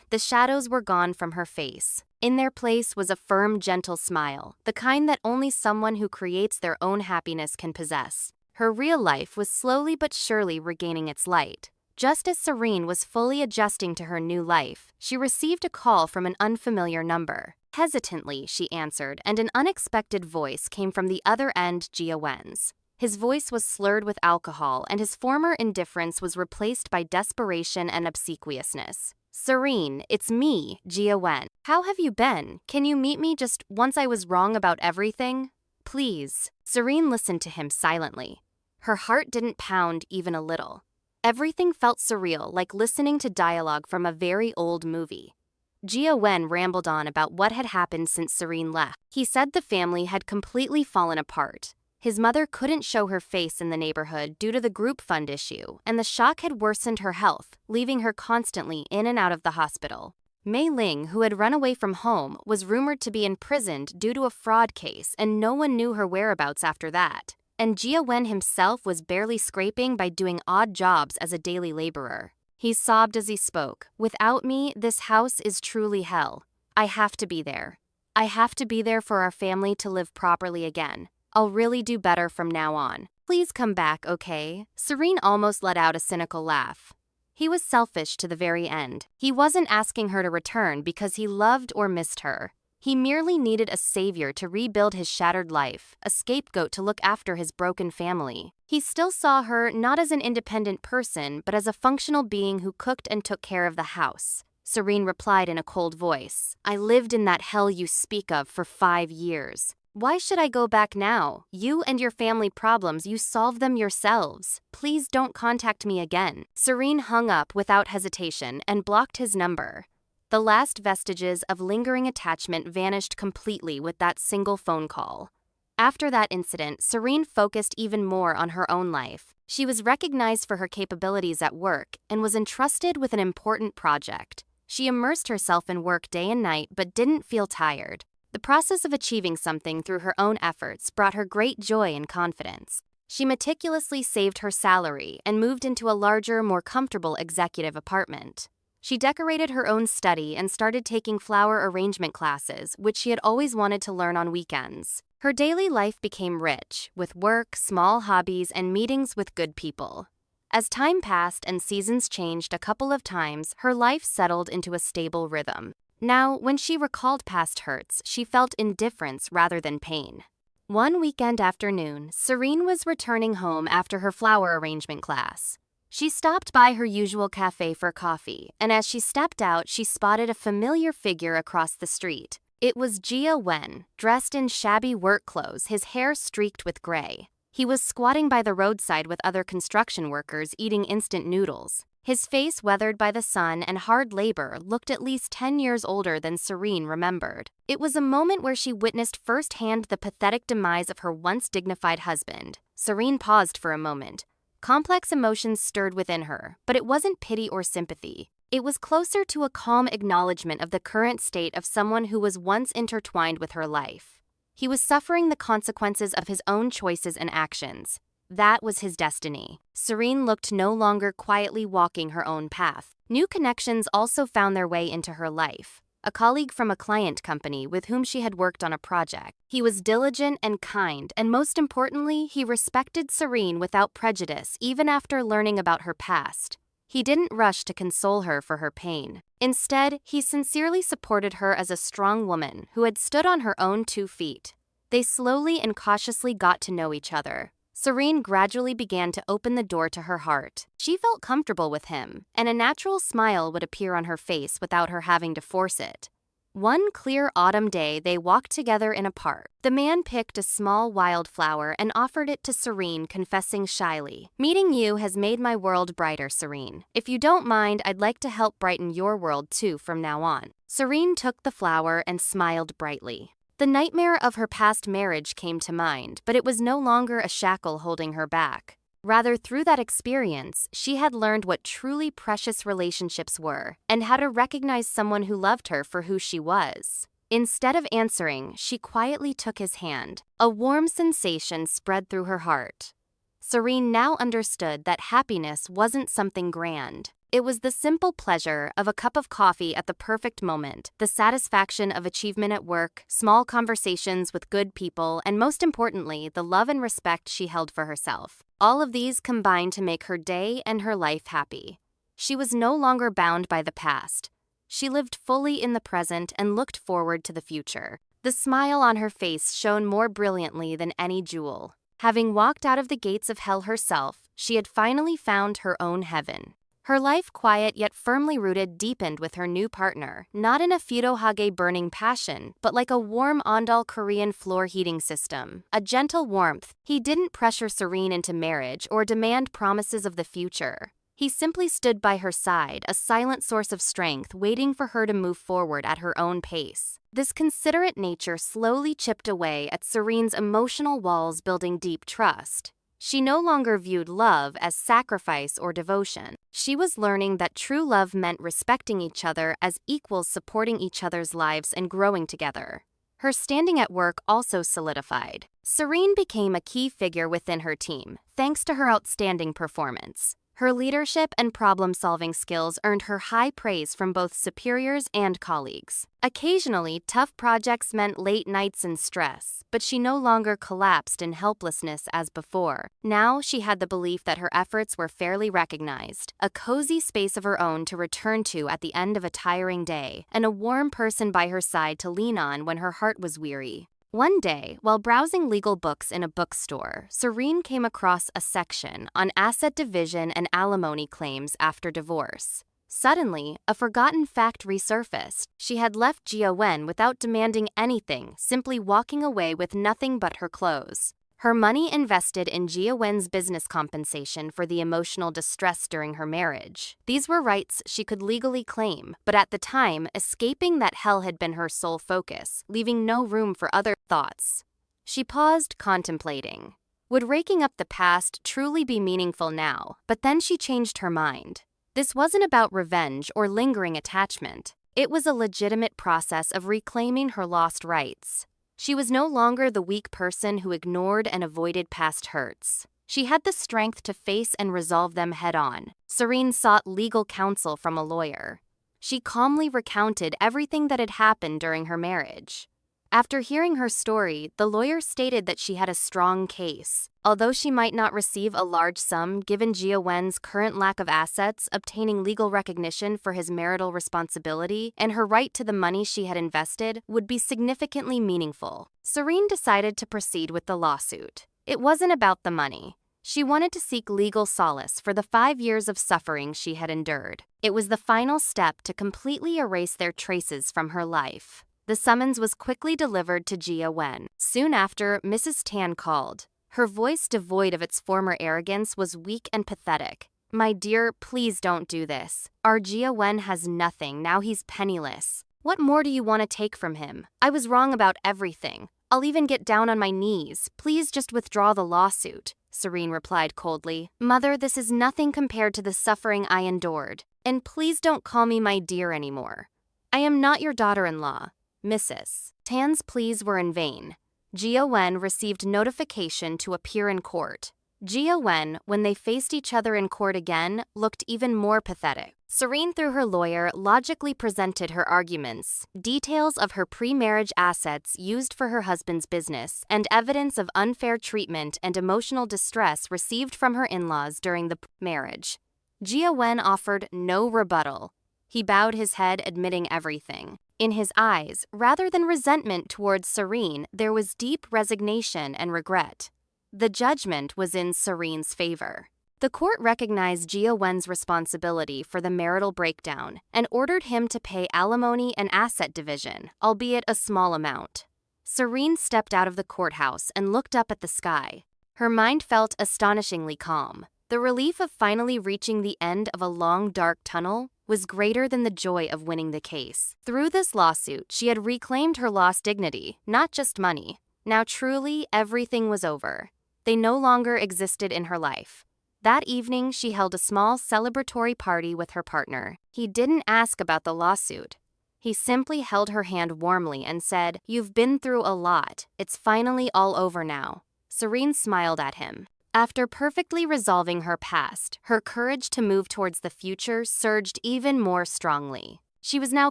The shadows were gone from her face. In their place was a firm, gentle smile, the kind that only someone who creates their own happiness can possess. Her real life was slowly but surely regaining its light. Just as Serene was fully adjusting to her new life, she received a call from an unfamiliar number. Hesitantly, she answered, and an unexpected voice came from the other end, Gia Wen's. His voice was slurred with alcohol, and his former indifference was replaced by desperation and obsequiousness. "Serene, it's me, Gia Wen. How have you been? Can you meet me just once I was wrong about everything? Please." Serene listened to him silently. Her heart didn't pound even a little. Everything felt surreal, like listening to dialogue from a very old movie. Gia Wen rambled on about what had happened since Serene left. He said the family had completely fallen apart. His mother couldn't show her face in the neighborhood due to the group fund issue, and the shock had worsened her health, leaving her constantly in and out of the hospital. Mei Ling, who had run away from home, was rumored to be imprisoned due to a fraud case, and no one knew her whereabouts after that. And Gia Wen himself was barely scraping by doing odd jobs as a daily laborer. He sobbed as he spoke. "Without me, this house is truly hell. I have to be there. I have to be there for our family to live properly again. I'll really do better from now on. Please come back, okay?" Serene almost let out a cynical laugh. He was selfish to the very end. He wasn't asking her to return because he loved or missed her. He merely needed a savior to rebuild his shattered life, a scapegoat to look after his broken family. He still saw her not as an independent person, but as a functional being who cooked and took care of the house. Serene replied in a cold voice, "I lived in that hell you speak of for 5 years. Why should I go back now? You and your family problems, you solve them yourselves. Please don't contact me again." Serene hung up without hesitation and blocked his number. The last vestiges of lingering attachment vanished completely with that single phone call. After that incident, Serene focused even more on her own life. She was recognized for her capabilities at work and was entrusted with an important project. She immersed herself in work day and night but didn't feel tired. The process of achieving something through her own efforts brought her great joy and confidence. She meticulously saved her salary and moved into a larger, more comfortable executive apartment. She decorated her own study and started taking flower arrangement classes, which she had always wanted to learn on weekends. Her daily life became rich, with work, small hobbies, and meetings with good people. As time passed and seasons changed a couple of times, her life settled into a stable rhythm. Now, when she recalled past hurts, she felt indifference rather than pain. One weekend afternoon, Serene was returning home after her flower arrangement class. She stopped by her usual cafe for coffee, and as she stepped out, she spotted a familiar figure across the street. It was Gia Wen, dressed in shabby work clothes, his hair streaked with gray. He was squatting by the roadside with other construction workers eating instant noodles. His face, weathered by the sun and hard labor, looked at least 10 years older than Serene remembered. It was a moment where she witnessed firsthand the pathetic demise of her once dignified husband. Serene paused for a moment. Complex emotions stirred within her, but it wasn't pity or sympathy. It was closer to a calm acknowledgement of the current state of someone who was once intertwined with her life. He was suffering the consequences of his own choices and actions. That was his destiny. Serene looked no longer quietly walking her own path. New connections also found their way into her life. A colleague from a client company with whom she had worked on a project. He was diligent and kind, and most importantly, he respected Serene without prejudice, even after learning about her past. He didn't rush to console her for her pain. Instead, he sincerely supported her as a strong woman who had stood on her own 2 feet. They slowly and cautiously got to know each other. Serene gradually began to open the door to her heart. She felt comfortable with him, and a natural smile would appear on her face without her having to force it. One clear autumn day, they walked together in a park. The man picked a small wildflower and offered it to Serene, confessing shyly, "Meeting you has made my world brighter, Serene. If you don't mind, I'd like to help brighten your world too from now on." Serene took the flower and smiled brightly. The nightmare of her past marriage came to mind, but it was no longer a shackle holding her back. Rather, through that experience, she had learned what truly precious relationships were and how to recognize someone who loved her for who she was. Instead of answering, she quietly took his hand. A warm sensation spread through her heart. Serene now understood that happiness wasn't something grand. It was the simple pleasure of a cup of coffee at the perfect moment, the satisfaction of achievement at work, small conversations with good people, and most importantly, the love and respect she held for herself. All of these combined to make her day and her life happy. She was no longer bound by the past. She lived fully in the present and looked forward to the future. The smile on her face shone more brilliantly than any jewel. Having walked out of the gates of hell herself, she had finally found her own heaven. Her life, quiet yet firmly rooted, deepened with her new partner, not in a Futohage burning passion, but like a warm Ondal Korean floor heating system. A gentle warmth. He didn't pressure Serene into marriage or demand promises of the future. He simply stood by her side, a silent source of strength, waiting for her to move forward at her own pace. This considerate nature slowly chipped away at Serene's emotional walls, building deep trust. She no longer viewed love as sacrifice or devotion. She was learning that true love meant respecting each other as equals, supporting each other's lives and growing together. Her standing at work also solidified. Serene became a key figure within her team, thanks to her outstanding performance. Her leadership and problem-solving skills earned her high praise from both superiors and colleagues. Occasionally, tough projects meant late nights and stress, but she no longer collapsed in helplessness as before. Now she had the belief that her efforts were fairly recognized, a cozy space of her own to return to at the end of a tiring day, and a warm person by her side to lean on when her heart was weary. One day, while browsing legal books in a bookstore, Serene came across a section on asset division and alimony claims after divorce. Suddenly, a forgotten fact resurfaced. She had left Jia Wen without demanding anything, simply walking away with nothing but her clothes. Her money invested in Jia Wen's business compensation for the emotional distress during her marriage. These were rights she could legally claim, but at the time, escaping that hell had been her sole focus, leaving no room for other thoughts. She paused, contemplating. Would raking up the past truly be meaningful now? But then she changed her mind. This wasn't about revenge or lingering attachment. It was a legitimate process of reclaiming her lost rights. She was no longer the weak person who ignored and avoided past hurts. She had the strength to face and resolve them head-on. Serene sought legal counsel from a lawyer. She calmly recounted everything that had happened during her marriage. After hearing her story, the lawyer stated that she had a strong case. Although she might not receive a large sum, given Jia Wen's current lack of assets, obtaining legal recognition for his marital responsibility, and her right to the money she had invested would be significantly meaningful. Serene decided to proceed with the lawsuit. It wasn't about the money. She wanted to seek legal solace for the 5 years of suffering she had endured. It was the final step to completely erase their traces from her life. The summons was quickly delivered to Jia Wen. Soon after, Mrs. Tan called. Her voice, devoid of its former arrogance, was weak and pathetic. "My dear, please don't do this. Our Jia Wen has nothing, now he's penniless. What more do you want to take from him? I was wrong about everything. I'll even get down on my knees. Please just withdraw the lawsuit," Serene replied coldly. "Mother, this is nothing compared to the suffering I endured. And please don't call me my dear anymore. I am not your daughter-in-law." Mrs. Tan's pleas were in vain. Jia Wen received notification to appear in court. Jia Wen, when they faced each other in court again, looked even more pathetic. Serene, through her lawyer, logically presented her arguments, details of her pre-marriage assets used for her husband's business, and evidence of unfair treatment and emotional distress received from her in-laws during the marriage. Jia Wen offered no rebuttal. He bowed his head, admitting everything. In his eyes, rather than resentment towards Serene, there was deep resignation and regret. The judgment was in Serene's favor. The court recognized Jia Wen's responsibility for the marital breakdown and ordered him to pay alimony and asset division, albeit a small amount. Serene stepped out of the courthouse and looked up at the sky. Her mind felt astonishingly calm. The relief of finally reaching the end of a long, dark tunnel was greater than the joy of winning the case. Through this lawsuit, she had reclaimed her lost dignity, not just money. Now truly, everything was over. They no longer existed in her life. That evening, she held a small celebratory party with her partner. He didn't ask about the lawsuit. He simply held her hand warmly and said, "You've been through a lot. It's finally all over now." Serene smiled at him. After perfectly resolving her past, her courage to move towards the future surged even more strongly. She was now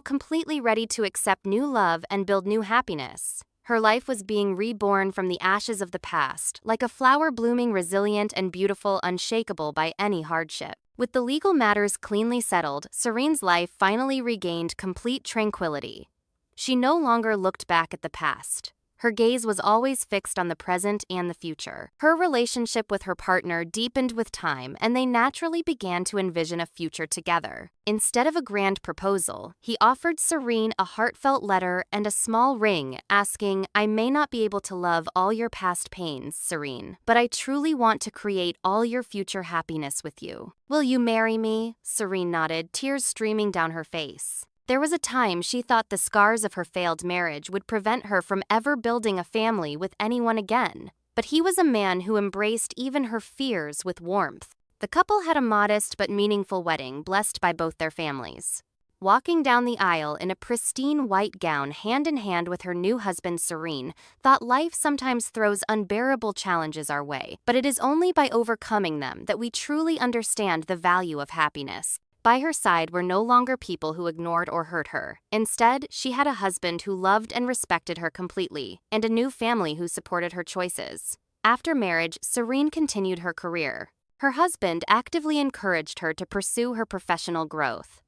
completely ready to accept new love and build new happiness. Her life was being reborn from the ashes of the past, like a flower blooming resilient and beautiful, unshakable by any hardship. With the legal matters cleanly settled, Serene's life finally regained complete tranquility. She no longer looked back at the past. Her gaze was always fixed on the present and the future. Her relationship with her partner deepened with time, and they naturally began to envision a future together. Instead of a grand proposal, he offered Serene a heartfelt letter and a small ring, asking, "I may not be able to love all your past pains, Serene, but I truly want to create all your future happiness with you. Will you marry me?" Serene nodded, tears streaming down her face. There was a time she thought the scars of her failed marriage would prevent her from ever building a family with anyone again. But he was a man who embraced even her fears with warmth. The couple had a modest but meaningful wedding blessed by both their families. Walking down the aisle in a pristine white gown hand in hand with her new husband Serene, thought life sometimes throws unbearable challenges our way, but it is only by overcoming them that we truly understand the value of happiness. By her side were no longer people who ignored or hurt her. Instead, she had a husband who loved and respected her completely, and a new family who supported her choices. After marriage, Serene continued her career. Her husband actively encouraged her to pursue her professional growth.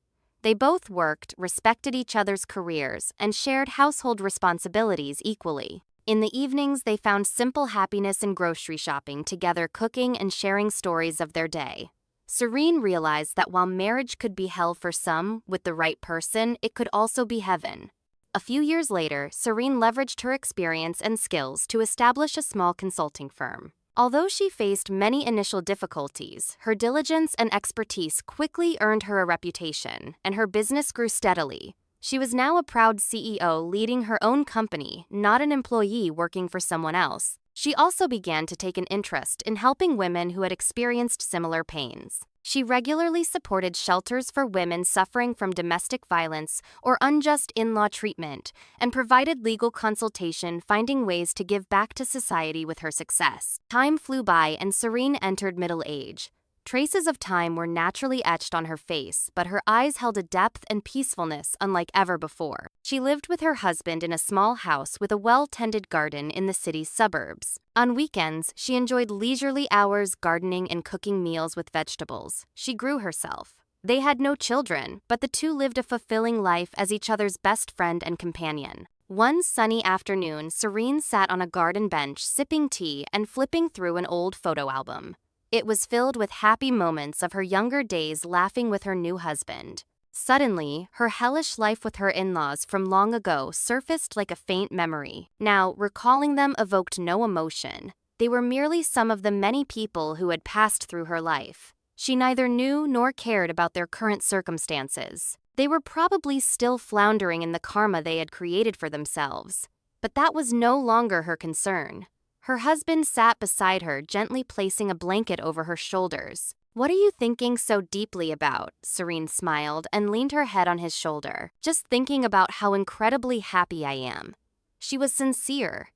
They both worked, respected each other's careers, and shared household responsibilities equally. In the evenings, they found simple happiness in grocery shopping, together cooking and sharing stories of their day. Serene realized that while marriage could be hell for some, with the right person, it could also be heaven. A few years later, Serene leveraged her experience and skills to establish a small consulting firm. Although she faced many initial difficulties, her diligence and expertise quickly earned her a reputation, and her business grew steadily. She was now a proud CEO leading her own company, not an employee working for someone else. She also began to take an interest in helping women who had experienced similar pains. She regularly supported shelters for women suffering from domestic violence or unjust in-law treatment, and provided legal consultation, finding ways to give back to society with her success. Time flew by and Serene entered middle age. Traces of time were naturally etched on her face, but her eyes held a depth and peacefulness unlike ever before. She lived with her husband in a small house with a well-tended garden in the city's suburbs. On weekends, she enjoyed leisurely hours gardening and cooking meals with vegetables. She grew herself. They had no children, but the two lived a fulfilling life as each other's best friend and companion. One sunny afternoon, Serene sat on a garden bench sipping tea and flipping through an old photo album. It was filled with happy moments of her younger days laughing with her new husband. Suddenly, her hellish life with her in-laws from long ago surfaced like a faint memory. Now, recalling them evoked no emotion. They were merely some of the many people who had passed through her life. She neither knew nor cared about their current circumstances. They were probably still floundering in the karma they had created for themselves. But that was no longer her concern. Her husband sat beside her, gently placing a blanket over her shoulders. "What are you thinking so deeply about?" Serene smiled and leaned her head on his shoulder. "Just thinking about how incredibly happy I am." She was sincere.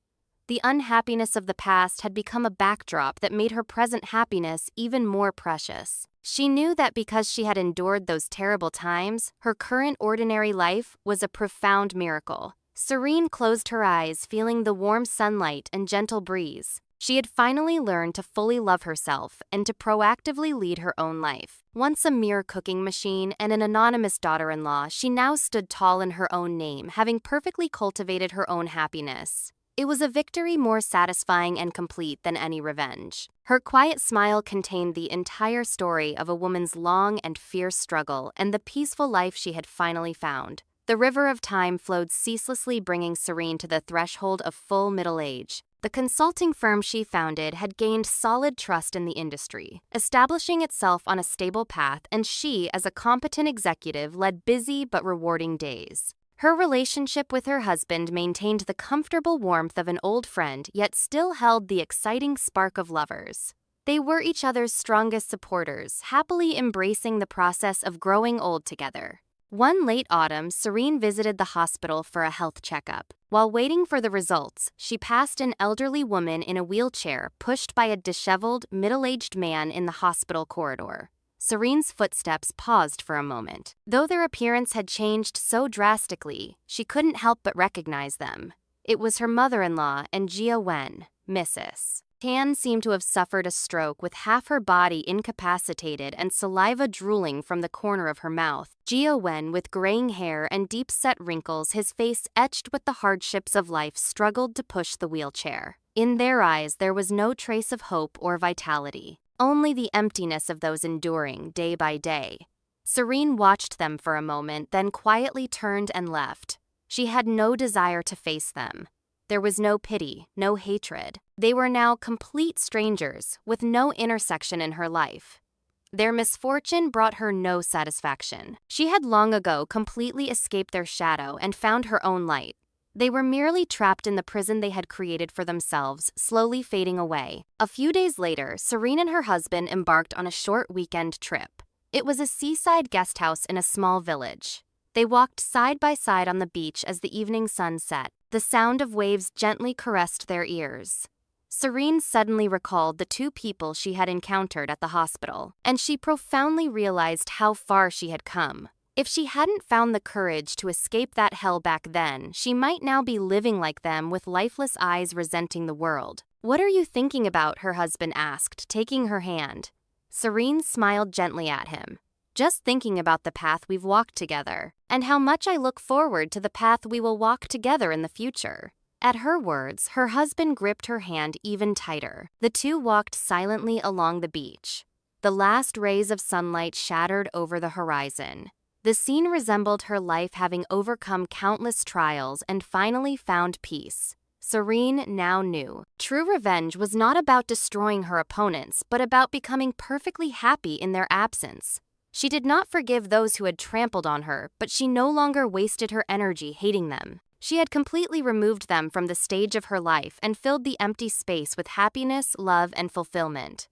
The unhappiness of the past had become a backdrop that made her present happiness even more precious. She knew that because she had endured those terrible times, her current ordinary life was a profound miracle. Serene closed her eyes, feeling the warm sunlight and gentle breeze. She had finally learned to fully love herself and to proactively lead her own life. Once a mere cooking machine and an anonymous daughter-in-law, she now stood tall in her own name, having perfectly cultivated her own happiness. It was a victory more satisfying and complete than any revenge. Her quiet smile contained the entire story of a woman's long and fierce struggle and the peaceful life she had finally found. The river of time flowed ceaselessly, bringing Serene to the threshold of full middle age. The consulting firm she founded had gained solid trust in the industry, establishing itself on a stable path, and she, as a competent executive, led busy but rewarding days. Her relationship with her husband maintained the comfortable warmth of an old friend, yet still held the exciting spark of lovers. They were each other's strongest supporters, happily embracing the process of growing old together. One late autumn, Serene visited the hospital for a health checkup. While waiting for the results, she passed an elderly woman in a wheelchair pushed by a disheveled, middle-aged man in the hospital corridor. Serene's footsteps paused for a moment. Though their appearance had changed so drastically, she couldn't help but recognize them. It was her mother-in-law and Jia Wen, Mrs. Tan seemed to have suffered a stroke, with half her body incapacitated and saliva drooling from the corner of her mouth. Jia Wen, with graying hair and deep-set wrinkles, his face etched with the hardships of life, struggled to push the wheelchair. In their eyes, there was no trace of hope or vitality, only the emptiness of those enduring day by day. Serene watched them for a moment, then quietly turned and left. She had no desire to face them. There was no pity, no hatred. They were now complete strangers, with no intersection in her life. Their misfortune brought her no satisfaction. She had long ago completely escaped their shadow and found her own light. They were merely trapped in the prison they had created for themselves, slowly fading away. A few days later, Serene and her husband embarked on a short weekend trip. It was a seaside guest house in a small village. They walked side by side on the beach as the evening sun set. The sound of waves gently caressed their ears. Serene suddenly recalled the two people she had encountered at the hospital, and she profoundly realized how far she had come. If she hadn't found the courage to escape that hell back then, she might now be living like them, with lifeless eyes resenting the world. "What are you thinking about?" her husband asked, taking her hand. Serene smiled gently at him. "Just thinking about the path we've walked together, and how much I look forward to the path we will walk together in the future." At her words, her husband gripped her hand even tighter. The two walked silently along the beach. The last rays of sunlight shattered over the horizon. The scene resembled her life, having overcome countless trials and finally found peace. Serene now knew. True revenge was not about destroying her opponents, but about becoming perfectly happy in their absence. She did not forgive those who had trampled on her, but she no longer wasted her energy hating them. She had completely removed them from the stage of her life and filled the empty space with happiness, love, and fulfillment.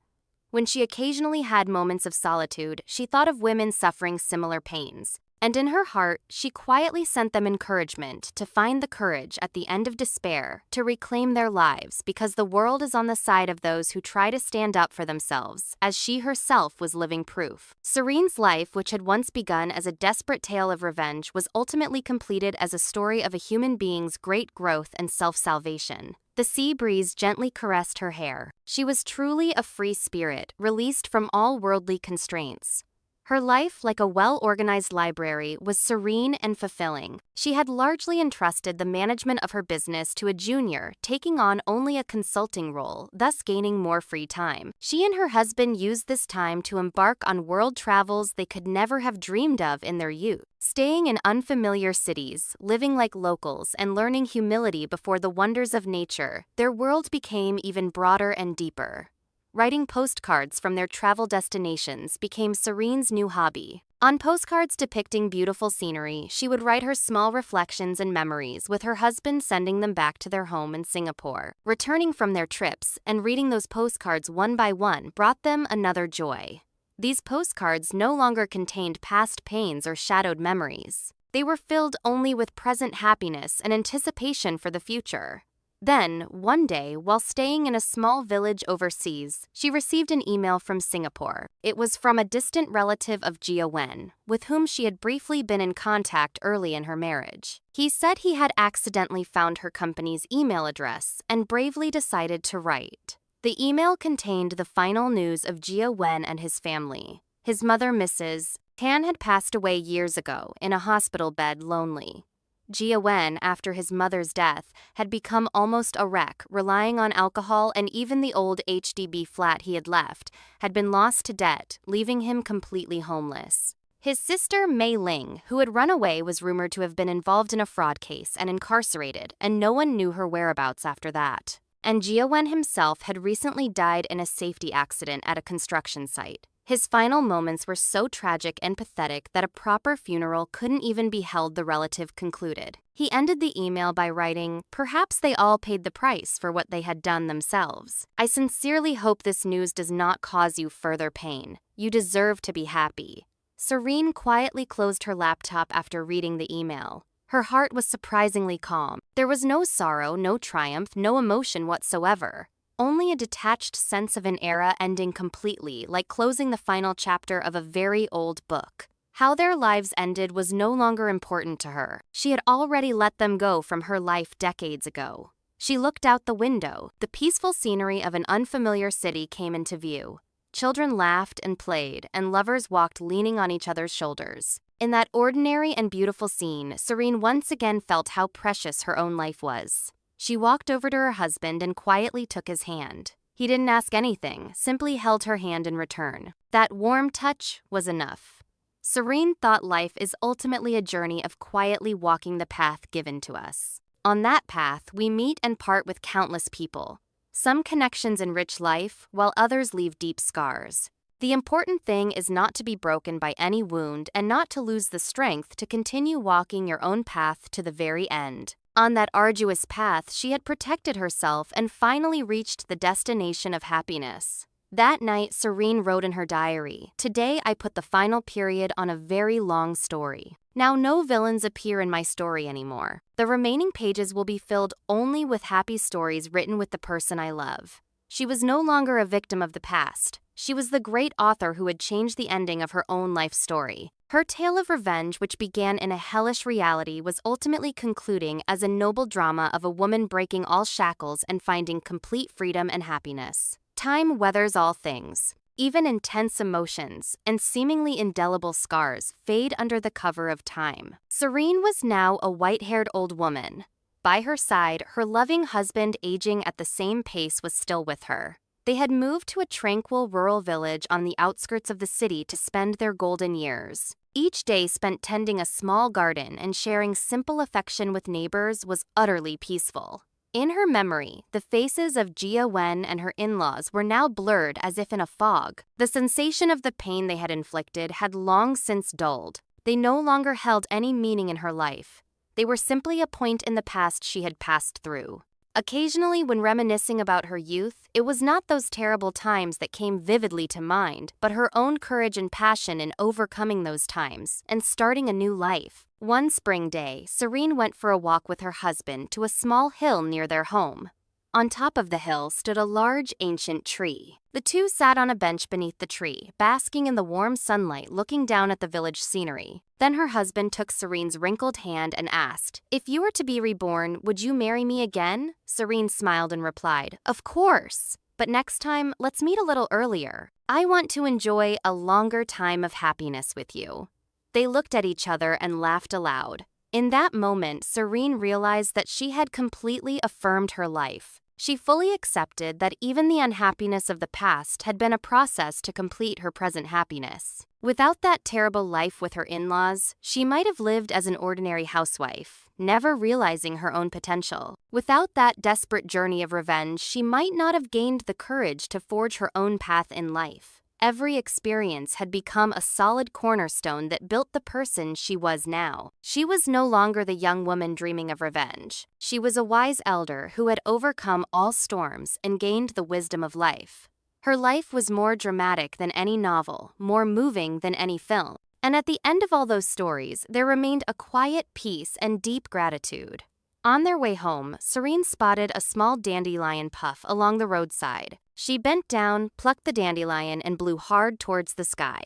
When she occasionally had moments of solitude, she thought of women suffering similar pains. And in her heart, she quietly sent them encouragement to find the courage at the end of despair to reclaim their lives, because the world is on the side of those who try to stand up for themselves, as she herself was living proof. Serene's life, which had once begun as a desperate tale of revenge, was ultimately completed as a story of a human being's great growth and self-salvation. The sea breeze gently caressed her hair. She was truly a free spirit, released from all worldly constraints. Her life, like a well-organized library, was serene and fulfilling. She had largely entrusted the management of her business to a junior, taking on only a consulting role, thus gaining more free time. She and her husband used this time to embark on world travels they could never have dreamed of in their youth. Staying in unfamiliar cities, living like locals, and learning humility before the wonders of nature, their world became even broader and deeper. Writing postcards from their travel destinations became Serene's new hobby. On postcards depicting beautiful scenery, she would write her small reflections and memories, with her husband sending them back to their home in Singapore. Returning from their trips and reading those postcards one by one brought them another joy. These postcards no longer contained past pains or shadowed memories. They were filled only with present happiness and anticipation for the future. Then, one day, while staying in a small village overseas, she received an email from Singapore. It was from a distant relative of Jia Wen, with whom she had briefly been in contact early in her marriage. He said he had accidentally found her company's email address and bravely decided to write. The email contained the final news of Jia Wen and his family. His mother, Mrs. Tan, had passed away years ago in a hospital bed, lonely. Wen, after his mother's death, had become almost a wreck, relying on alcohol, and even the old HDB flat he had left had been lost to debt, leaving him completely homeless. His sister, Mei Ling, who had run away, was rumored to have been involved in a fraud case and incarcerated, and no one knew her whereabouts after that. And Wen himself had recently died in a safety accident at a construction site. His final moments were so tragic and pathetic that a proper funeral couldn't even be held, the relative concluded. He ended the email by writing, "Perhaps they all paid the price for what they had done themselves. I sincerely hope this news does not cause you further pain. You deserve to be happy." Serene quietly closed her laptop after reading the email. Her heart was surprisingly calm. There was no sorrow, no triumph, no emotion whatsoever. Only a detached sense of an era ending completely, like closing the final chapter of a very old book. How their lives ended was no longer important to her. She had already let them go from her life decades ago. She looked out the window. The peaceful scenery of an unfamiliar city came into view. Children laughed and played, and lovers walked leaning on each other's shoulders. In that ordinary and beautiful scene, Serene once again felt how precious her own life was. She walked over to her husband and quietly took his hand. He didn't ask anything, simply held her hand in return. That warm touch was enough. Serene thought life is ultimately a journey of quietly walking the path given to us. On that path, we meet and part with countless people. Some connections enrich life, while others leave deep scars. The important thing is not to be broken by any wound and not to lose the strength to continue walking your own path to the very end. On that arduous path, she had protected herself and finally reached the destination of happiness. That night, Serene wrote in her diary, "Today I put the final period on a very long story. Now no villains appear in my story anymore. The remaining pages will be filled only with happy stories written with the person I love." She was no longer a victim of the past. She was the great author who had changed the ending of her own life story. Her tale of revenge, which began in a hellish reality, was ultimately concluding as a noble drama of a woman breaking all shackles and finding complete freedom and happiness. Time weathers all things. Even intense emotions and seemingly indelible scars fade under the cover of time. Serene was now a white-haired old woman. By her side, her loving husband, aging at the same pace, was still with her. They had moved to a tranquil rural village on the outskirts of the city to spend their golden years. Each day spent tending a small garden and sharing simple affection with neighbors was utterly peaceful. In her memory, the faces of Wen and her in-laws were now blurred as if in a fog. The sensation of the pain they had inflicted had long since dulled. They no longer held any meaning in her life. They were simply a point in the past she had passed through. Occasionally, when reminiscing about her youth, it was not those terrible times that came vividly to mind, but her own courage and passion in overcoming those times and starting a new life. One spring day, Serene went for a walk with her husband to a small hill near their home. On top of the hill stood a large, ancient tree. The two sat on a bench beneath the tree, basking in the warm sunlight, looking down at the village scenery. Then her husband took Serene's wrinkled hand and asked, "If you were to be reborn, would you marry me again?" Serene smiled and replied, "Of course. But next time, let's meet a little earlier. I want to enjoy a longer time of happiness with you." They looked at each other and laughed aloud. In that moment, Serene realized that she had completely affirmed her life. She fully accepted that even the unhappiness of the past had been a process to complete her present happiness. Without that terrible life with her in-laws, she might have lived as an ordinary housewife, never realizing her own potential. Without that desperate journey of revenge, she might not have gained the courage to forge her own path in life. Every experience had become a solid cornerstone that built the person she was now. She was no longer the young woman dreaming of revenge. She was a wise elder who had overcome all storms and gained the wisdom of life. Her life was more dramatic than any novel, more moving than any film. And at the end of all those stories, there remained a quiet peace and deep gratitude. On their way home, Serene spotted a small dandelion puff along the roadside. She bent down, plucked the dandelion, and blew hard towards the sky.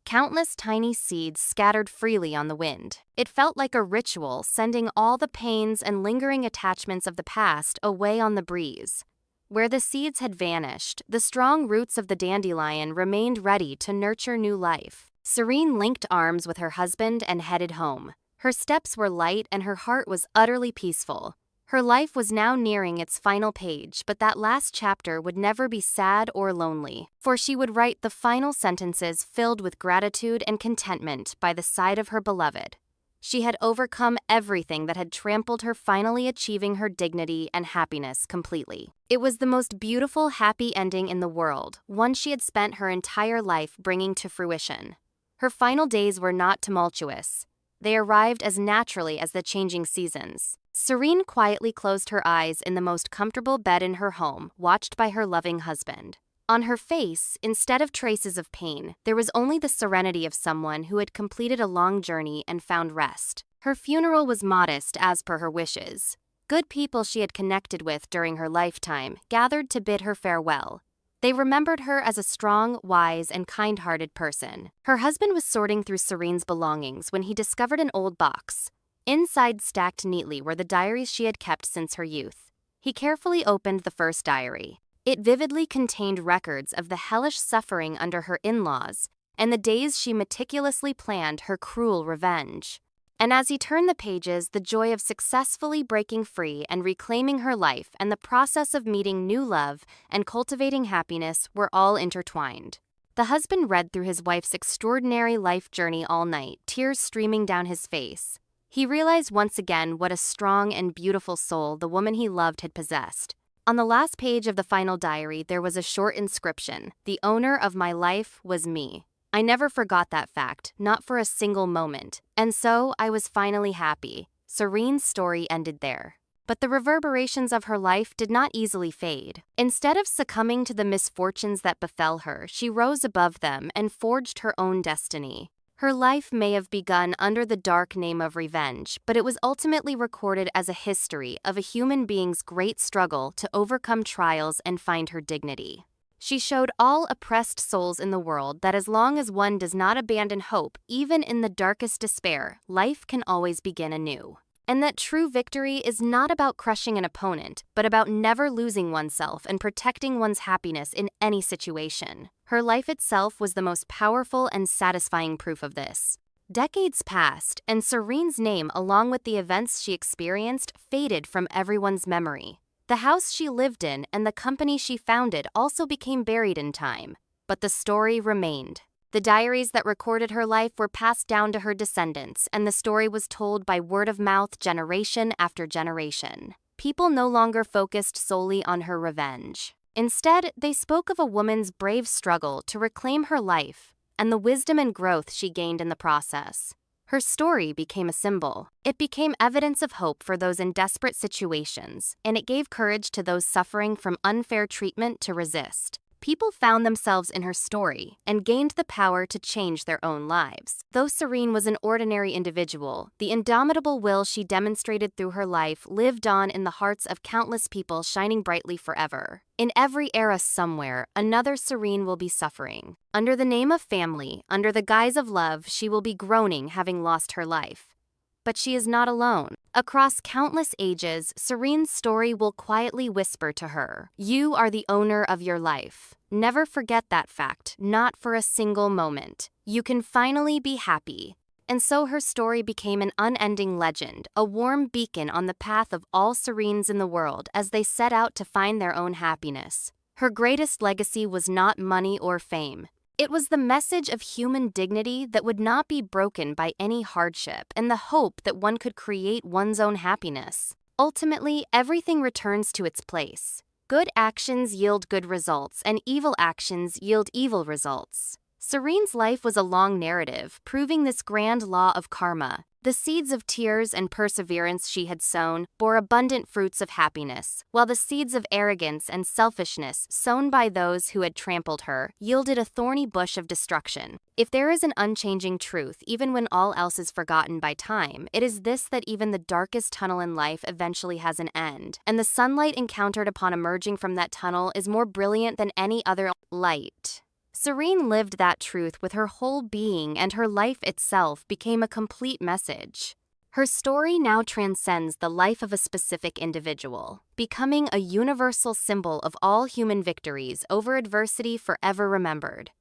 Countless tiny seeds scattered freely on the wind. It felt like a ritual, sending all the pains and lingering attachments of the past away on the breeze. Where the seeds had vanished, the strong roots of the dandelion remained ready to nurture new life. Serene linked arms with her husband and headed home. Her steps were light and her heart was utterly peaceful. Her life was now nearing its final page, but that last chapter would never be sad or lonely, for she would write the final sentences filled with gratitude and contentment by the side of her beloved. She had overcome everything that had trampled her, finally achieving her dignity and happiness completely. It was the most beautiful, happy ending in the world, one she had spent her entire life bringing to fruition. Her final days were not tumultuous. They arrived as naturally as the changing seasons. Serene quietly closed her eyes in the most comfortable bed in her home, watched by her loving husband. On her face, instead of traces of pain, there was only the serenity of someone who had completed a long journey and found rest. Her funeral was modest as per her wishes. Good people she had connected with during her lifetime gathered to bid her farewell. They remembered her as a strong, wise, and kind-hearted person. Her husband was sorting through Serene's belongings when he discovered an old box. Inside, stacked neatly, were the diaries she had kept since her youth. He carefully opened the first diary. It vividly contained records of the hellish suffering under her in-laws and the days she meticulously planned her cruel revenge. And as he turned the pages, the joy of successfully breaking free and reclaiming her life and the process of meeting new love and cultivating happiness were all intertwined. The husband read through his wife's extraordinary life journey all night, tears streaming down his face. He realized once again what a strong and beautiful soul the woman he loved had possessed. On the last page of the final diary, there was a short inscription: "The owner of my life was me." I never forgot that fact, not for a single moment. And so, I was finally happy. Serene's story ended there. But the reverberations of her life did not easily fade. Instead of succumbing to the misfortunes that befell her, she rose above them and forged her own destiny. Her life may have begun under the dark name of revenge, but it was ultimately recorded as a history of a human being's great struggle to overcome trials and find her dignity. She showed all oppressed souls in the world that as long as one does not abandon hope, even in the darkest despair, life can always begin anew. And that true victory is not about crushing an opponent, but about never losing oneself and protecting one's happiness in any situation. Her life itself was the most powerful and satisfying proof of this. Decades passed, and Serene's name, along with the events she experienced, faded from everyone's memory. The house she lived in and the company she founded also became buried in time. But the story remained. The diaries that recorded her life were passed down to her descendants, and the story was told by word of mouth generation after generation. People no longer focused solely on her revenge. Instead, they spoke of a woman's brave struggle to reclaim her life and the wisdom and growth she gained in the process. Her story became a symbol. It became evidence of hope for those in desperate situations, and it gave courage to those suffering from unfair treatment to resist. People found themselves in her story and gained the power to change their own lives. Though Serene was an ordinary individual, the indomitable will she demonstrated through her life lived on in the hearts of countless people, shining brightly forever. In every era somewhere, another Serene will be suffering. Under the name of family, under the guise of love, she will be groaning, having lost her life. But she is not alone. Across countless ages, Serene's story will quietly whisper to her, "You are the owner of your life. Never forget that fact, not for a single moment. You can finally be happy." And so her story became an unending legend, a warm beacon on the path of all Serenes in the world as they set out to find their own happiness. Her greatest legacy was not money or fame. It was the message of human dignity that would not be broken by any hardship and the hope that one could create one's own happiness. Ultimately, everything returns to its place. Good actions yield good results, and evil actions yield evil results. Serene's life was a long narrative, proving this grand law of karma. The seeds of tears and perseverance she had sown bore abundant fruits of happiness, while the seeds of arrogance and selfishness sown by those who had trampled her yielded a thorny bush of destruction. If there is an unchanging truth, even when all else is forgotten by time, it is this: that even the darkest tunnel in life eventually has an end, and the sunlight encountered upon emerging from that tunnel is more brilliant than any other light. Serene lived that truth with her whole being, and her life itself became a complete message. Her story now transcends the life of a specific individual, becoming a universal symbol of all human victories over adversity, forever remembered.